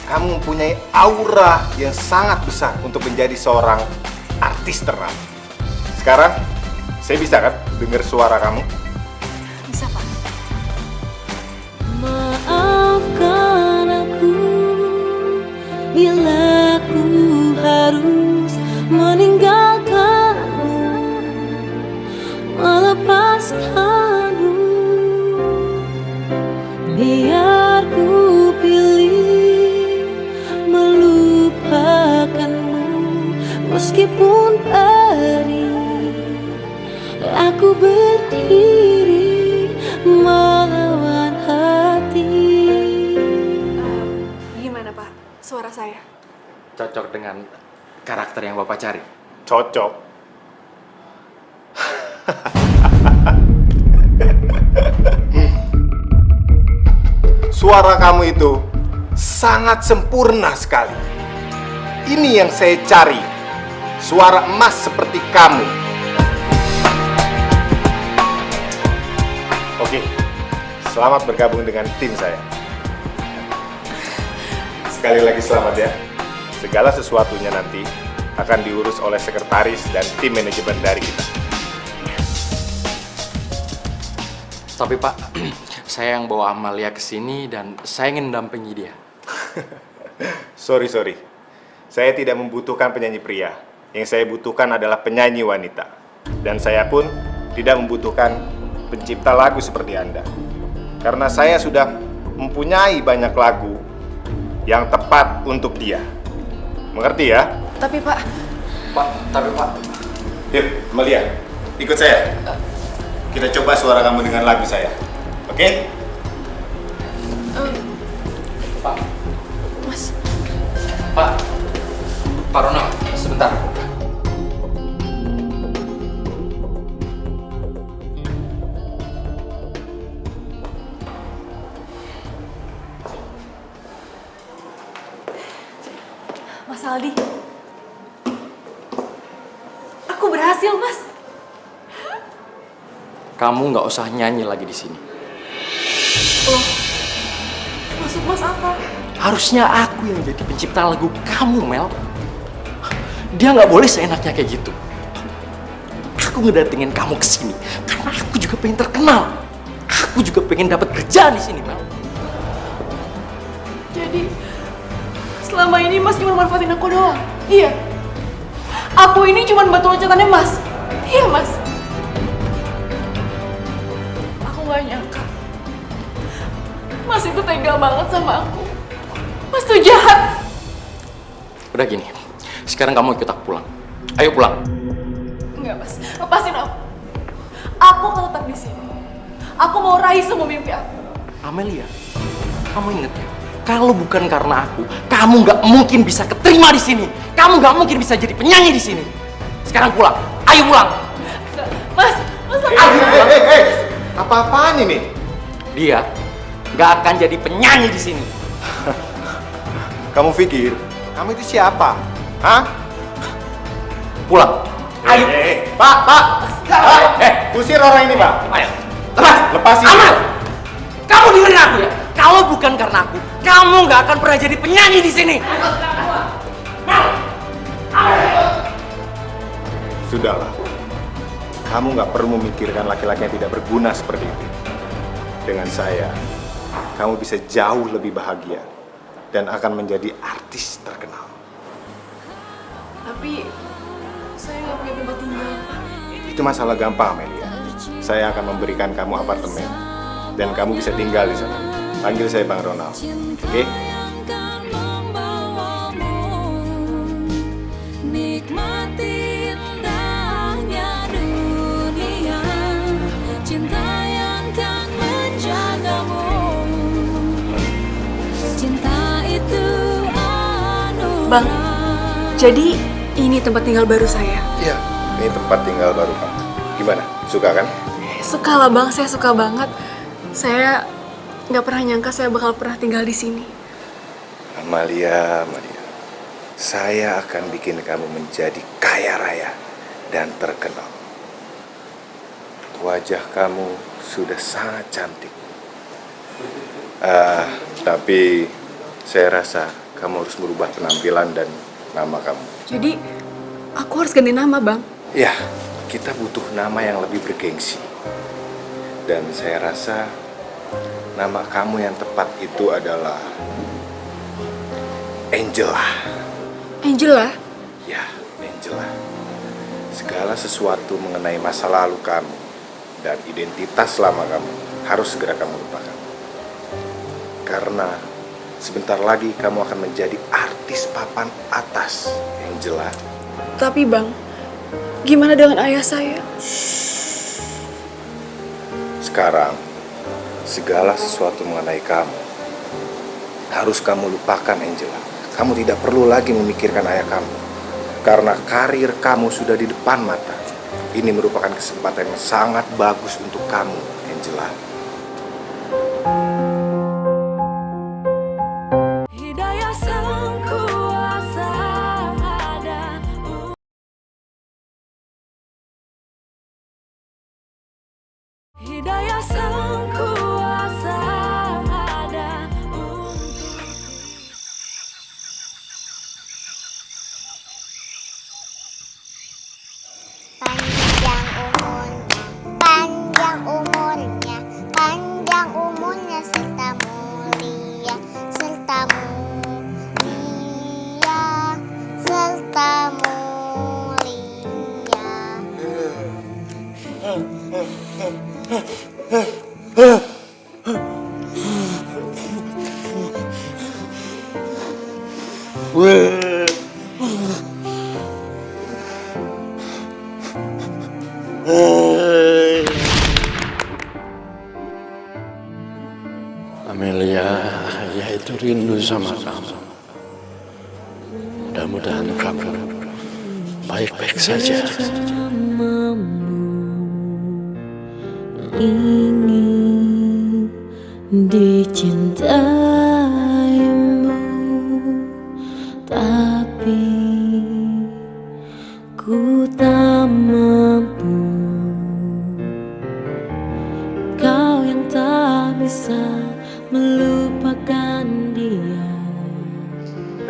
kamu mempunyai aura yang sangat besar untuk menjadi seorang artis terkenal. Sekarang saya bisa kan dengar suara kamu? Bisa, Pak. Maafkan aku bila ku harus meninggalkanmu, melepaskanmu. Biar ku pilih melupakanmu, meskipun perih aku berdiri melawan hati. Gimana, Pak? Suara saya? Cocok dengan karakter yang Bapak cari. Cocok. Suara kamu itu sangat sempurna sekali. Ini yang saya cari. Suara emas seperti kamu. Oke, selamat bergabung dengan tim saya. Sekali lagi selamat ya. Segala sesuatunya nanti akan diurus oleh sekretaris dan tim manajemen dari kita. Tapi Pak, saya yang bawa Amalia ke sini dan saya ingin mendampingi dia. Sorry. Saya tidak membutuhkan penyanyi pria. Yang saya butuhkan adalah penyanyi wanita. Dan saya pun tidak membutuhkan pencipta lagu seperti Anda. Karena saya sudah mempunyai banyak lagu yang tepat untuk dia. Mengerti ya? Tapi, Pak. Pak. Yuk, Amalia, ikut saya. Kita coba suara kamu dengan lagu saya. Oke? Pak. Mas. Pak Ronald, sebentar. Mas Aldi. berhasil, Mas. Kamu nggak usah nyanyi lagi di sini. Loh, maksud Mas apa? Harusnya aku yang jadi pencipta lagu kamu, Mel. Dia nggak boleh seenaknya kayak gitu. Aku ngedatengin kamu ke sini karena aku juga pengen terkenal. Aku juga pengen dapat kerjaan di sini, Mel. Jadi, selama ini Mas cuma manfaatin aku doang? Iya. Aku ini cuma batu loncatannya Mas. Iya, Mas. Aku gak nyangka. Mas itu tega banget sama aku. Mas tuh jahat. Udah gini, sekarang kamu ikut aku pulang. Ayo pulang. Enggak, Mas. Lepasin aku. Aku akan tetap di sini. Aku mau raih semua mimpi aku. Amelia, kamu inget ya? Kalau bukan karena aku, kamu nggak mungkin bisa keterima di sini. Kamu nggak mungkin bisa jadi penyanyi di sini. Sekarang pulang. Ayo pulang. Mas, Apa-apaan ini? Dia nggak akan jadi penyanyi di sini. Kamu pikir kamu itu siapa? Hah? Pulang. Ayo. Pak! Usir orang ini, Pak. Ayo. Lepasin. Amel, kamu dengerin aku ya. Kalau bukan karena aku, kamu nggak akan pernah jadi penyanyi di sini. Sudahlah. Kamu nggak perlu memikirkan laki-laki yang tidak berguna seperti itu. Dengan saya, kamu bisa jauh lebih bahagia dan akan menjadi artis terkenal. tapi saya nggak punya tempat tinggal. Itu masalah gampang, Amelia. Saya akan memberikan kamu apartemen dan kamu bisa tinggal di sana. Panggil saya Bang Ronald. Oke? Nikmati indahnya dunia, cinta yang kan menjagamu. Cinta itu anugerah. Bang, jadi ini tempat tinggal baru saya. Iya, ini tempat tinggal baru kamu. Gimana? Suka kan? Suka lah Bang, saya suka banget. Saya nggak pernah nyangka saya bakal pernah tinggal di sini. Amalia, saya akan bikin kamu menjadi kaya raya dan terkenal. Wajah kamu sudah sangat cantik. Tapi saya rasa kamu harus merubah penampilan dan nama kamu. Jadi, aku harus ganti nama, Bang. Ya, kita butuh nama yang lebih bergengsi. Dan saya rasa nama kamu yang tepat itu adalah Angela. Angela? Ya, Angela. Segala sesuatu mengenai masa lalu kamu dan identitas lama kamu harus segera kamu lupakan. Karena sebentar lagi kamu akan menjadi artis papan atas, Angela. Tapi Bang, gimana dengan ayah saya? Sekarang, segala sesuatu mengenai kamu harus kamu lupakan, Angela. Kamu tidak perlu lagi memikirkan ayah kamu. Karena karir kamu sudah di depan mata. Ini merupakan kesempatan yang sangat bagus untuk kamu, Angela. Hidayah sang kuasa ada. Hidayah sang kuasa ada. Panjang umurnya, panjang umurnya serta mulia, serta mulia, serta mulia. Amelia, ayah itu rindu sama kamu. Mudah-mudahan kamu baik-baik saja. Ingin dicintaimu, tapi ku tak mau.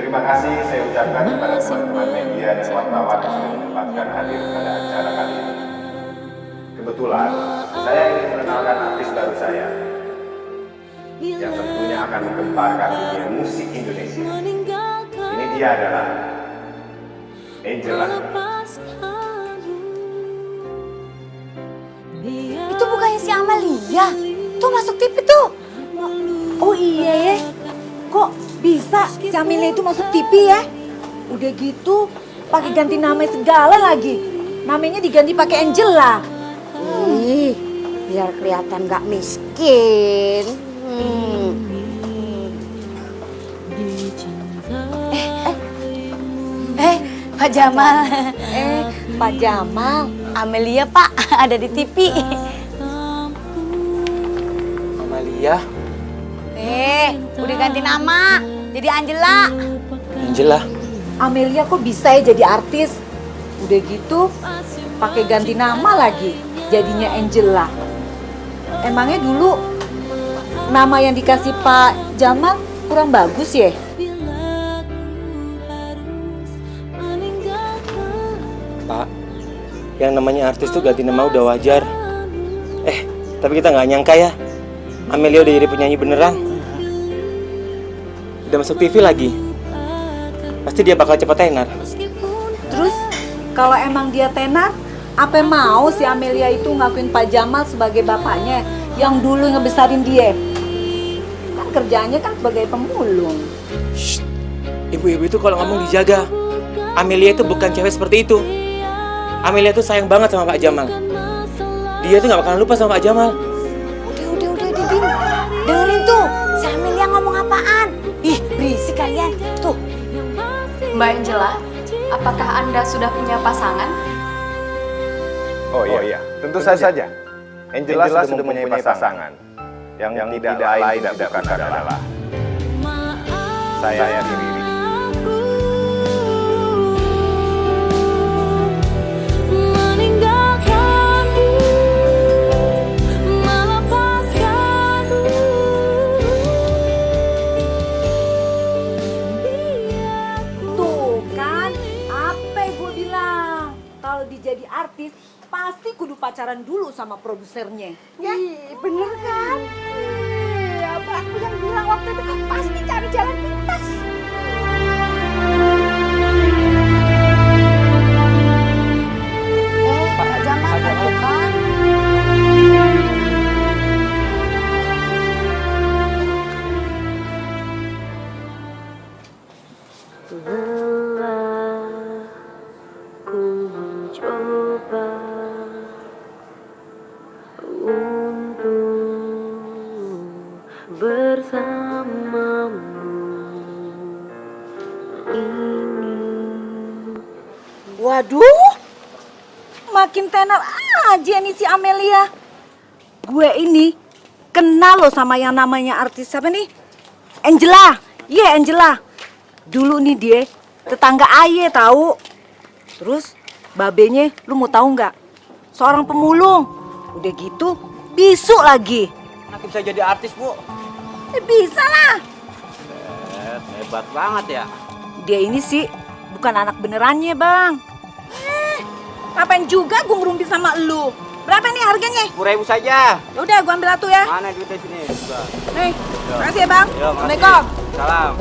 Terima kasih saya ucapkan kepada teman-teman media dan wartawan yang sudah menyempatkan hadir pada acara kali ini. Kebetulan, saya ingin mengenalkan artis baru saya yang tentunya akan menggemparkan dunia musik Indonesia. Ini dia adalah Angela. Itu bukannya si Amalia? Tuh masuk TV tuh. Oh iya ya. Kok bisa si Amalia itu masuk TV ya? Udah gitu pakai ganti nama segala lagi. Namanya diganti pakai Angela. Ih, biar kelihatan nggak miskin. Pak Jamal. Pak Jamal. Amelia Pak ada di TV. Amalia, Udah ganti nama jadi Angela. Angela. Amelia kok bisa ya jadi artis? Udah gitu pakai ganti nama lagi jadinya Angela. Emangnya dulu nama yang dikasih Pak Jamal kurang bagus ya? Pak, yang namanya artis tuh ganti nama udah wajar. Tapi kita nggak nyangka ya, Amelia udah jadi penyanyi beneran. Udah masuk TV lagi. Pasti dia bakal cepet tenar. Terus kalau emang dia tenar, apa mau si Amelia itu ngakuin Pak Jamal sebagai bapaknya yang dulu ngebesarin dia? Kan kerjaannya kan sebagai pemulung. Shh. Ibu-ibu itu kalau ngomong dijaga. Amelia itu bukan cewek seperti itu. Amelia tuh sayang banget sama Pak Jamal. Dia tuh gak bakalan lupa sama Pak Jamal. Udah, Didin. Dengerin tuh, si Amelia ngomong apaan? Ih, berisik kalian. Tuh. Mbak Angela, apakah Anda sudah punya pasangan? Oh iya, tentu saja. Angela sudah mempunyai pasangan. Yang tidak lain dan bukan adalah saya sendiri. Jadi artis pasti kudu pacaran dulu sama produsernya. Ya, bener kan? Apa aku yang bilang waktu itu pasti cari jalan pintas. Pak Jamal bukan? Waduh, makin tenar aja nih si Amelia. Gue ini kenal loh sama yang namanya artis siapa nih? Angela. Iya, Angela. Dulu nih dia tetangga Aye tahu. Terus babenya lu mau tahu nggak? Seorang pemulung. Udah gitu bisu lagi. Anak bisa jadi artis, Bu. Bisa lah. Hebat banget ya. Dia ini sih bukan anak benerannya, Bang. Ngapain juga gue ngerumpi sama lu? Berapa nih harganya? 10.000 saja. Ya udah, gue ambil satu ya. Mana duitnya sini? Juga. Nih, makasih ya, Bang. Yo, Assalamualaikum. Salam.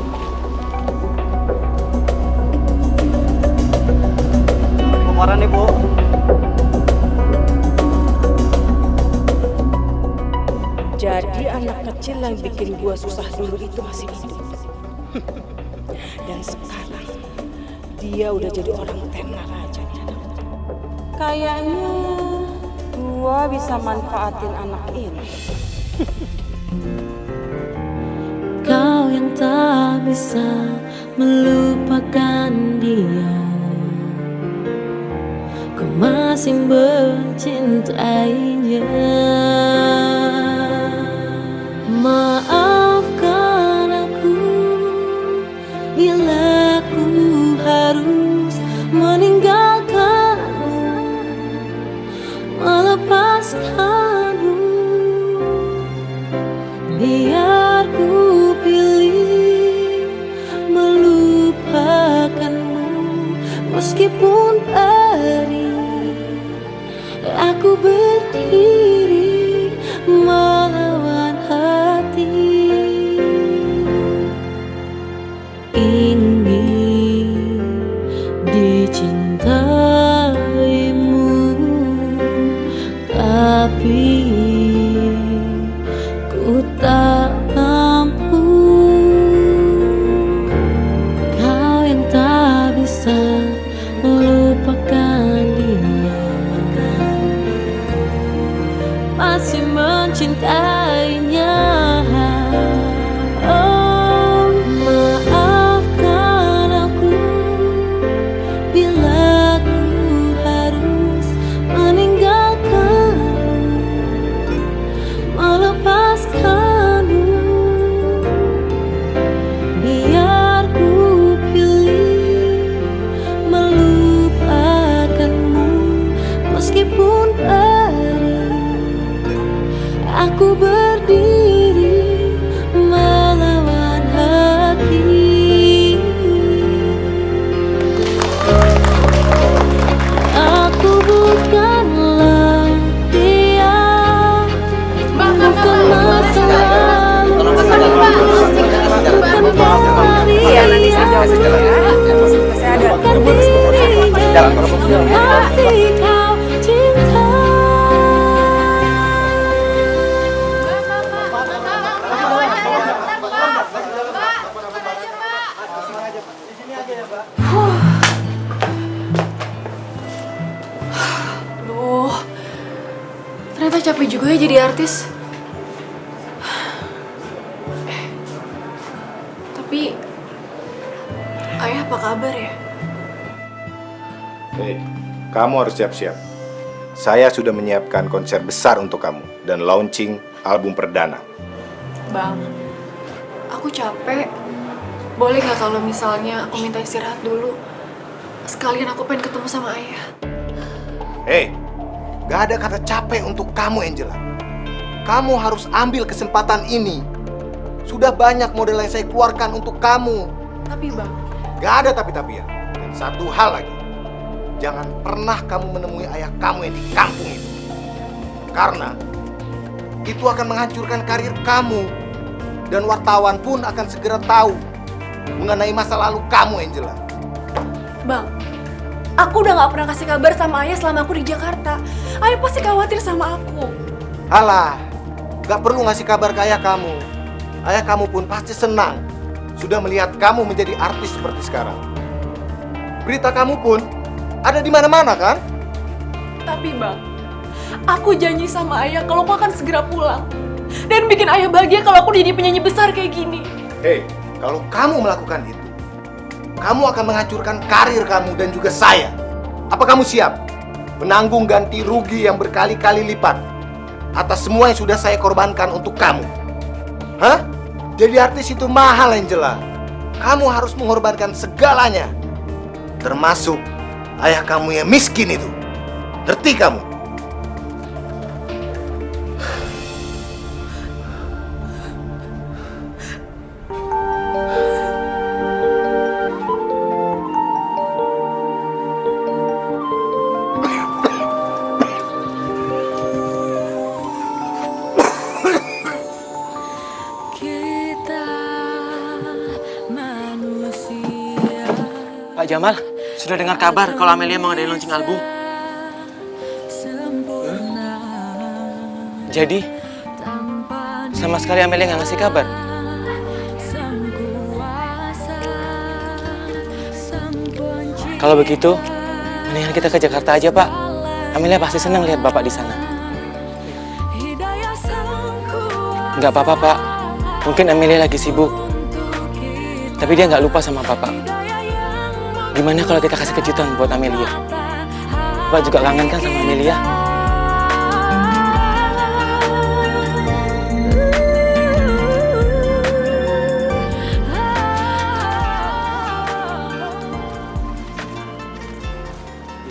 Koran nih, Bu. Jadi anak kecil yang bikin gua susah dulu itu masih hidup. Dan sekarang dia udah jadi orang tenar aja nih. Kayaknya gua bisa manfaatin anak ini. Kau yang tak bisa melupakan dia, kau masih mencintainya. Maafkan aku bila ku harus meninggalkanmu, melepaskanmu. Biar ku pilih melupakanmu meskipun perih, aku berdiri melawan hati. Ingin dicintaimu, tapi ku tak mampu. Kau yang tak bisa melupakan dia, masih mencintainya. Oh, maafkan aku bila ku harus meninggalkanmu, melepaskanmu. Biar ku pilih melupakanmu, meskipun perih, aku berdiri melawan hati. Aku bukanlah dia, bukan masa lalu, bukan pelarian, bukan dirinya yang masih kau cinta. Aduh, ternyata capek juga ya jadi artis. Tapi, ayah apa kabar ya? Hei, kamu harus siap-siap. Saya sudah menyiapkan konser besar untuk kamu dan launching album perdana. Bang, aku capek. Boleh nggak kalau misalnya aku minta istirahat dulu? Sekalian aku pengen ketemu sama ayah. Hei, gak ada kata capek untuk kamu, Angela. Kamu harus ambil kesempatan ini. Sudah banyak model yang saya keluarkan untuk kamu. Tapi bang, Gak ada tapi-tapian. Dan satu hal lagi, jangan pernah kamu menemui ayah kamu yang di kampung itu. Karena itu akan menghancurkan karir kamu. Dan wartawan pun akan segera tahu mengenai masa lalu kamu, Angela. bang, aku udah nggak pernah kasih kabar sama ayah selama aku di Jakarta. Ayah pasti khawatir sama aku. Alah, gak perlu ngasih kabar ke ayah kamu. Ayah kamu pun pasti senang sudah melihat kamu menjadi artis seperti sekarang. Berita kamu pun ada di mana-mana kan? Tapi bang, aku janji sama ayah kalau aku akan segera pulang. Dan bikin ayah bahagia kalau aku jadi penyanyi besar kayak gini. Hei, kalau kamu melakukan itu, kamu akan menghancurkan karir kamu dan juga saya. Apa kamu siap menanggung ganti rugi yang berkali-kali lipat atas semua yang sudah saya korbankan untuk kamu? Hah? Jadi artis itu mahal, Angela. Kamu harus mengorbankan segalanya. Termasuk ayah kamu yang miskin itu. Ngerti kamu? Pak Jamal, sudah dengar kabar kalau Amelia mau ngadain launching album? Jadi, sama sekali Amelia nggak ngasih kabar? Kalau begitu, mendingan kita ke Jakarta aja, Pak. Amelia pasti senang lihat Bapak di sana. Nggak apa-apa, Pak. Mungkin Amelia lagi sibuk. Tapi dia nggak lupa sama Bapak. Gimana kalau kita kasih kejutan buat Amelia? Bapak juga kangen kan sama Amelia?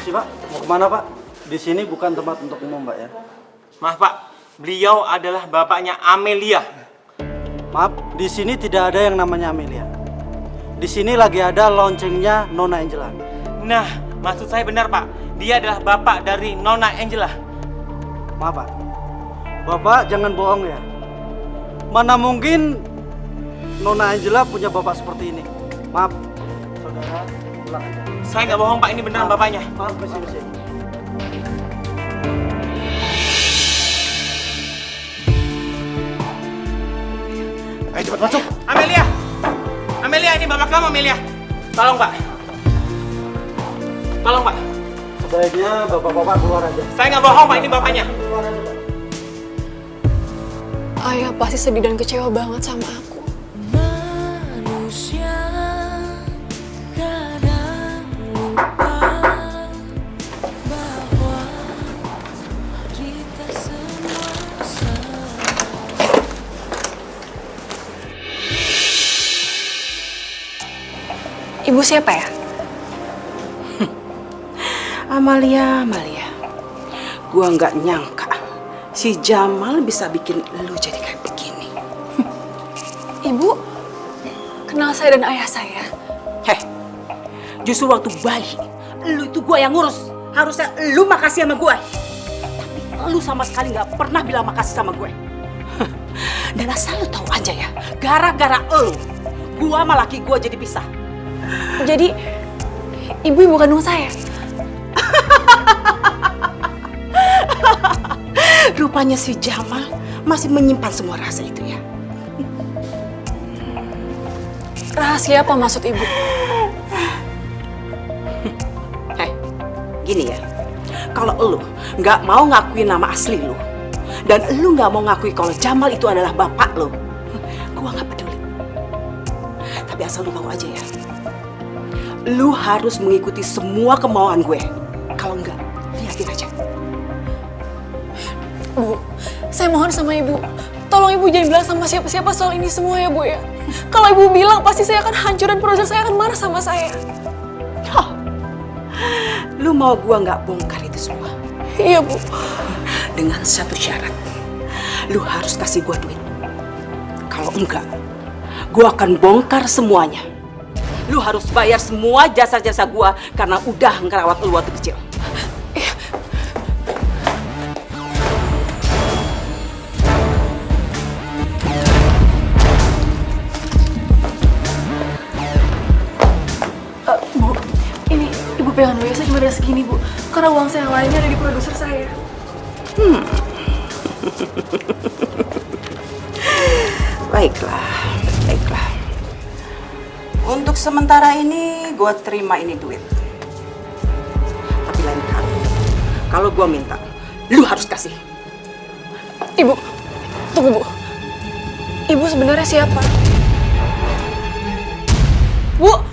Misi Pak, mau kemana Pak? Di sini bukan tempat untuk umum Pak ya. Maaf Pak, beliau adalah bapaknya Amelia. Maaf, di sini tidak ada yang namanya Amelia. Di sini lagi ada launchingnya Nona Angela. Nah, maksud saya benar Pak. Dia adalah bapak dari Nona Angela. Maaf Pak, Bapak jangan bohong ya. Mana mungkin Nona Angela punya bapak seperti ini. Maaf, saudara, pulang aja. Saya nggak bohong Pak, ini beneran bapaknya. Maaf, mesti. Ayo cepat masuk. Amelia! Amelia, ini bapak kamu Amelia. Tolong Pak. Tolong Pak. Sebaiknya bapak-bapak keluar aja. Saya nggak bohong Pak, ini bapaknya. Keluar aja Pak. Ayah pasti sedih dan kecewa banget sama aku. Manusia kadang lupa bahwa kita semua sama. Ibu siapa ya? Amalia, gua nggak nyangka si Jamal bisa bikin lu jadi kayak begini. Ibu kenal saya dan ayah saya. Heh, justru waktu bayi, lu itu gua yang ngurus. Harusnya lu makasih sama gua. Tapi lu sama sekali nggak pernah bilang makasih sama gue. Dan asal lu tahu aja ya, gara-gara lu, gua sama laki gua jadi pisah. Jadi ibu kandung saya. Rupanya si Jamal masih menyimpan semua rahasia itu ya. Rahasia apa maksud ibu? Gini ya, kalau lu nggak mau ngakuin nama asli lu, dan lu nggak mau ngakui kalau Jamal itu adalah bapak lu, gua nggak peduli. Tapi asal lu tahu aja ya, lu harus mengikuti semua kemauan gue. Kalau enggak, liatin aja. Bu, saya mohon sama ibu, tolong ibu jangan bilang sama siapa-siapa soal ini semua ya Bu ya. Kalau ibu bilang pasti saya akan hancur dan produser saya akan marah sama saya. Hah, lu mau gua nggak bongkar itu semua? Iya Bu. Dengan satu syarat, lu harus kasih gua duit. Kalau enggak, gua akan bongkar semuanya. Lu harus bayar semua jasa-jasa gua karena udah ngerawat lu waktu kecil. Bu, ini ibu pegang dulu ya, saya cuma ada segini Bu. Karena uang saya yang lainnya ada di produser saya. Baiklah. Untuk sementara ini, gue terima ini duit. Tapi lain kali, kalau gue minta, lu harus kasih. Ibu, tunggu Bu. Ibu sebenarnya siapa? Bu!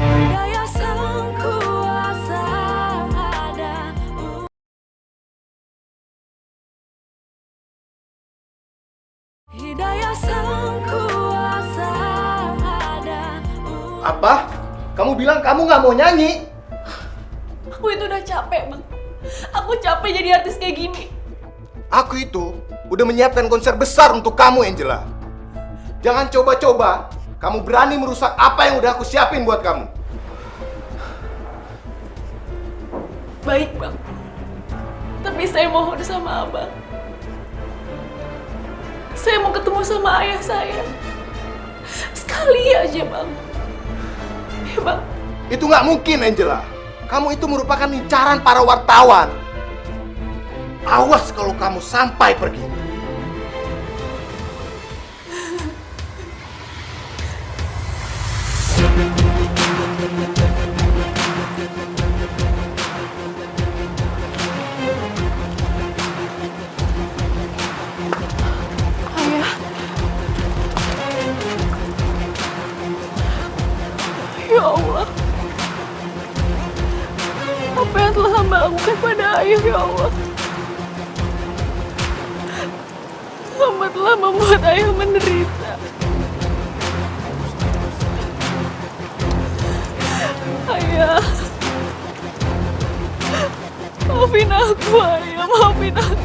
Daya sang kuasa ada. Hidayah sang kuasa ada. Apa? Kamu bilang kamu nggak mau nyanyi? Aku itu udah capek, Bang. Aku capek jadi artis kayak gini. Aku itu udah menyiapkan konser besar untuk kamu, Angela. Jangan coba-coba kamu berani merusak apa yang udah aku siapin buat kamu. Baik, Bang. Tapi saya mohon sama Abang. Saya mau ketemu sama ayah saya. Sekali aja, Bang. Ya, Bang. Itu nggak mungkin, Angela. Kamu itu merupakan incaran para wartawan. Awas kalau kamu sampai pergi. Ayah. Ya Allah. Apa yang telah hamba lakukan pada ayah, ya Allah. Hamba telah membuat ayah menderita. Maafin aku, Ayah. Maafin aku.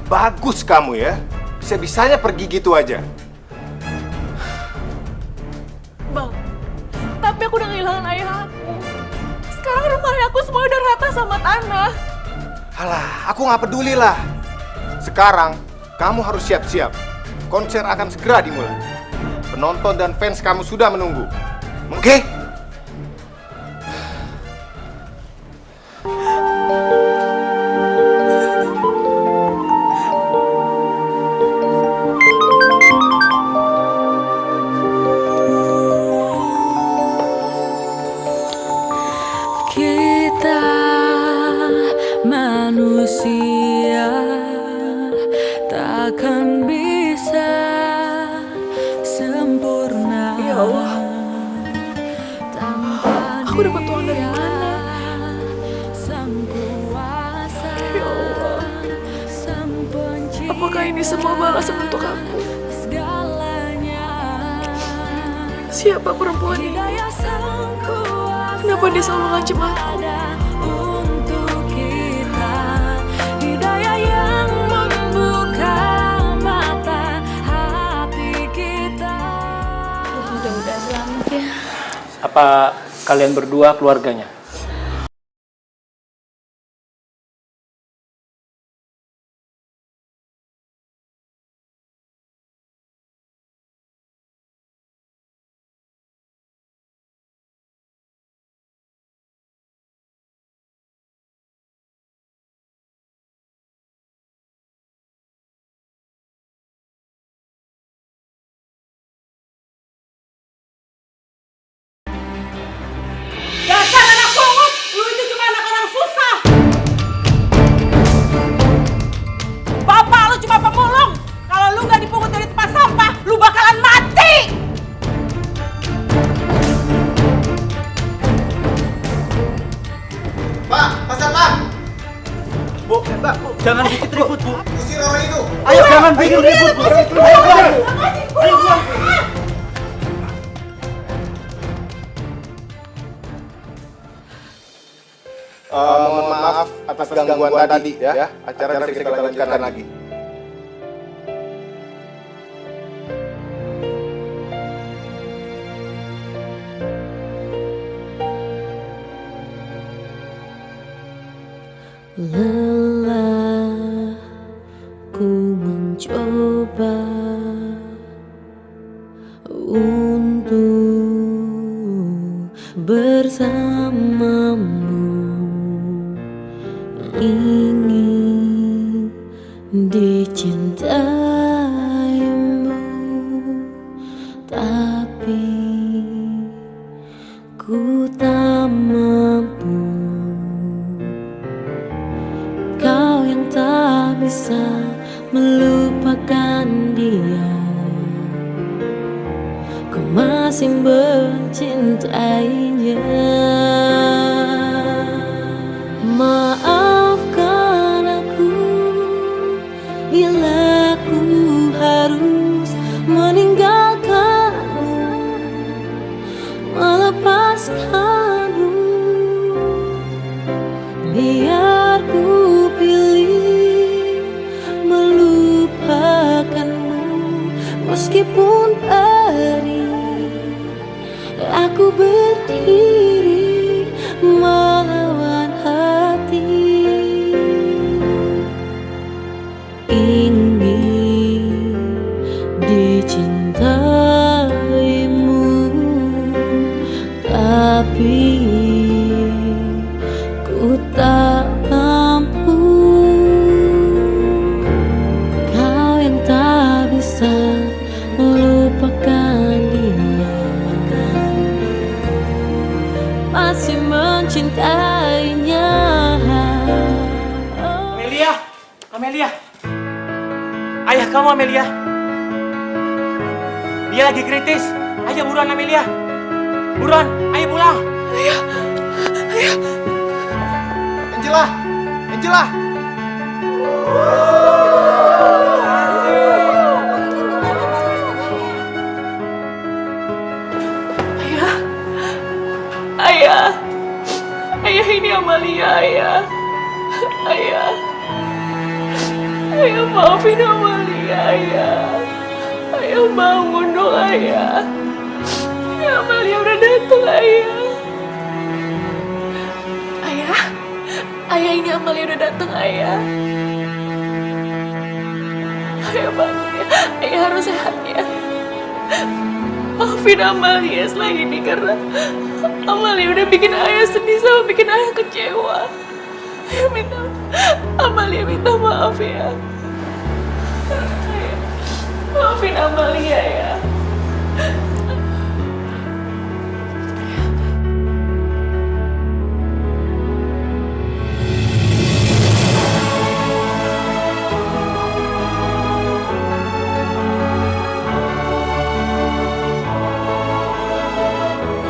Bagus kamu ya, bisa-bisanya pergi gitu aja. Bang, tapi aku udah kehilangan ayah aku. Sekarang rumah aku semua udah rata sama tanah. Alah, aku nggak peduli lah. Sekarang, kamu harus siap-siap. Konser akan segera dimulai. Penonton dan fans kamu sudah menunggu. Oke? Kita manusia takkan bisa sempurna. Ya Allah, tanpa aku dapat uang dari mana? Sang kuasa, Ya Allah, Sang pencipta apakah ini semua balasan untuk aku? segalanya. Siapa perempuan ini? Hidayah Sang Kuasa Kenapa dia selalu ngancem aku? ada untuk kita. Hidayah yang membuka mata hati kita. Udah selamat ya. Apa kalian berdua keluarganya? Dasar anak pungut, lu itu cuma anak orang susah. Bapak lu cuma pemulung. Kalau lu nggak dipungut dari tempat sampah, lu bakalan mati. Pak, pasar Pak! Bu, Mbak, Bu, jangan bikin ribut, Bu. Usir orang itu! Ayo, jangan bikin ribut, Bu. Ayo, keluar. Ayo, keluar. Mohon maaf atas gangguan tadi ya. Acara bisa kita lanjutkan lagi. Lelah ku mencoba untuk bersamamu, ingin dicintaimu, tapi ku tak mampu. Kau yang tak bisa melupakan dia, kau masih mencintainya. Maafkan aku bila ku harus meninggalkanmu, melepaskanmu. Biar ku pilih melupakanmu, meskipun perih aku berdiri melawan hati. Ingin dicintaimu, tapi ku tak mampu. Kau yang tak bisa melupakan dia, Amelia. Ayah kamu, Amelia. Dia lagi kritis. Ayo buruan, Amelia. Buruan, ayo pulang. Ayah. Angela! Angela! Ayah ini Amalia, ayah. Ayah maafin Amalia, ayah. Ayah bangun dong, ayah. Amalia udah datang, ayah. Ayah ini Amalia udah datang, ayah. Ayah bangun ya, ayah harus sehat ya. Maafin Amalia selagi ini karena Amalia udah bikin ayah sedih sama bikin ayah kecewa. Amalia minta maaf ya. Maafin Amalia ya.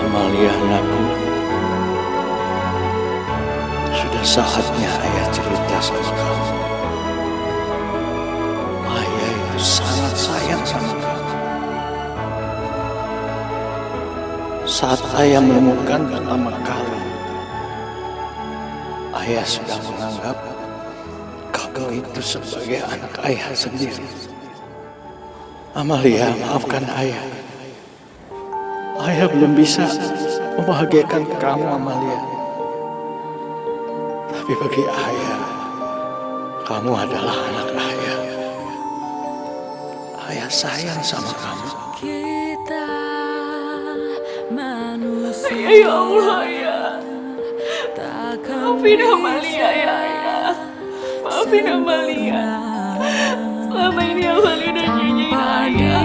Amalia anakku, sudah saatnya ayah cerita sama kamu. Ayah itu sangat sayang sama kamu. Saat ayah menemukan pertama kali, ayah sudah menganggap kamu itu sebagai anak ayah sendiri. Amalia, maafkan ayah. Ayah belum bisa membahagiakan kamu, Amalia. Tapi bagi ayah, kamu adalah anak ayah. Ayah sayang sama kamu. Kita manusia. Ya Allah, ayah. Maafin Amalia ya, ayah. Maafin Amalia. Selama ini Amalia udah nyanyiin ayah.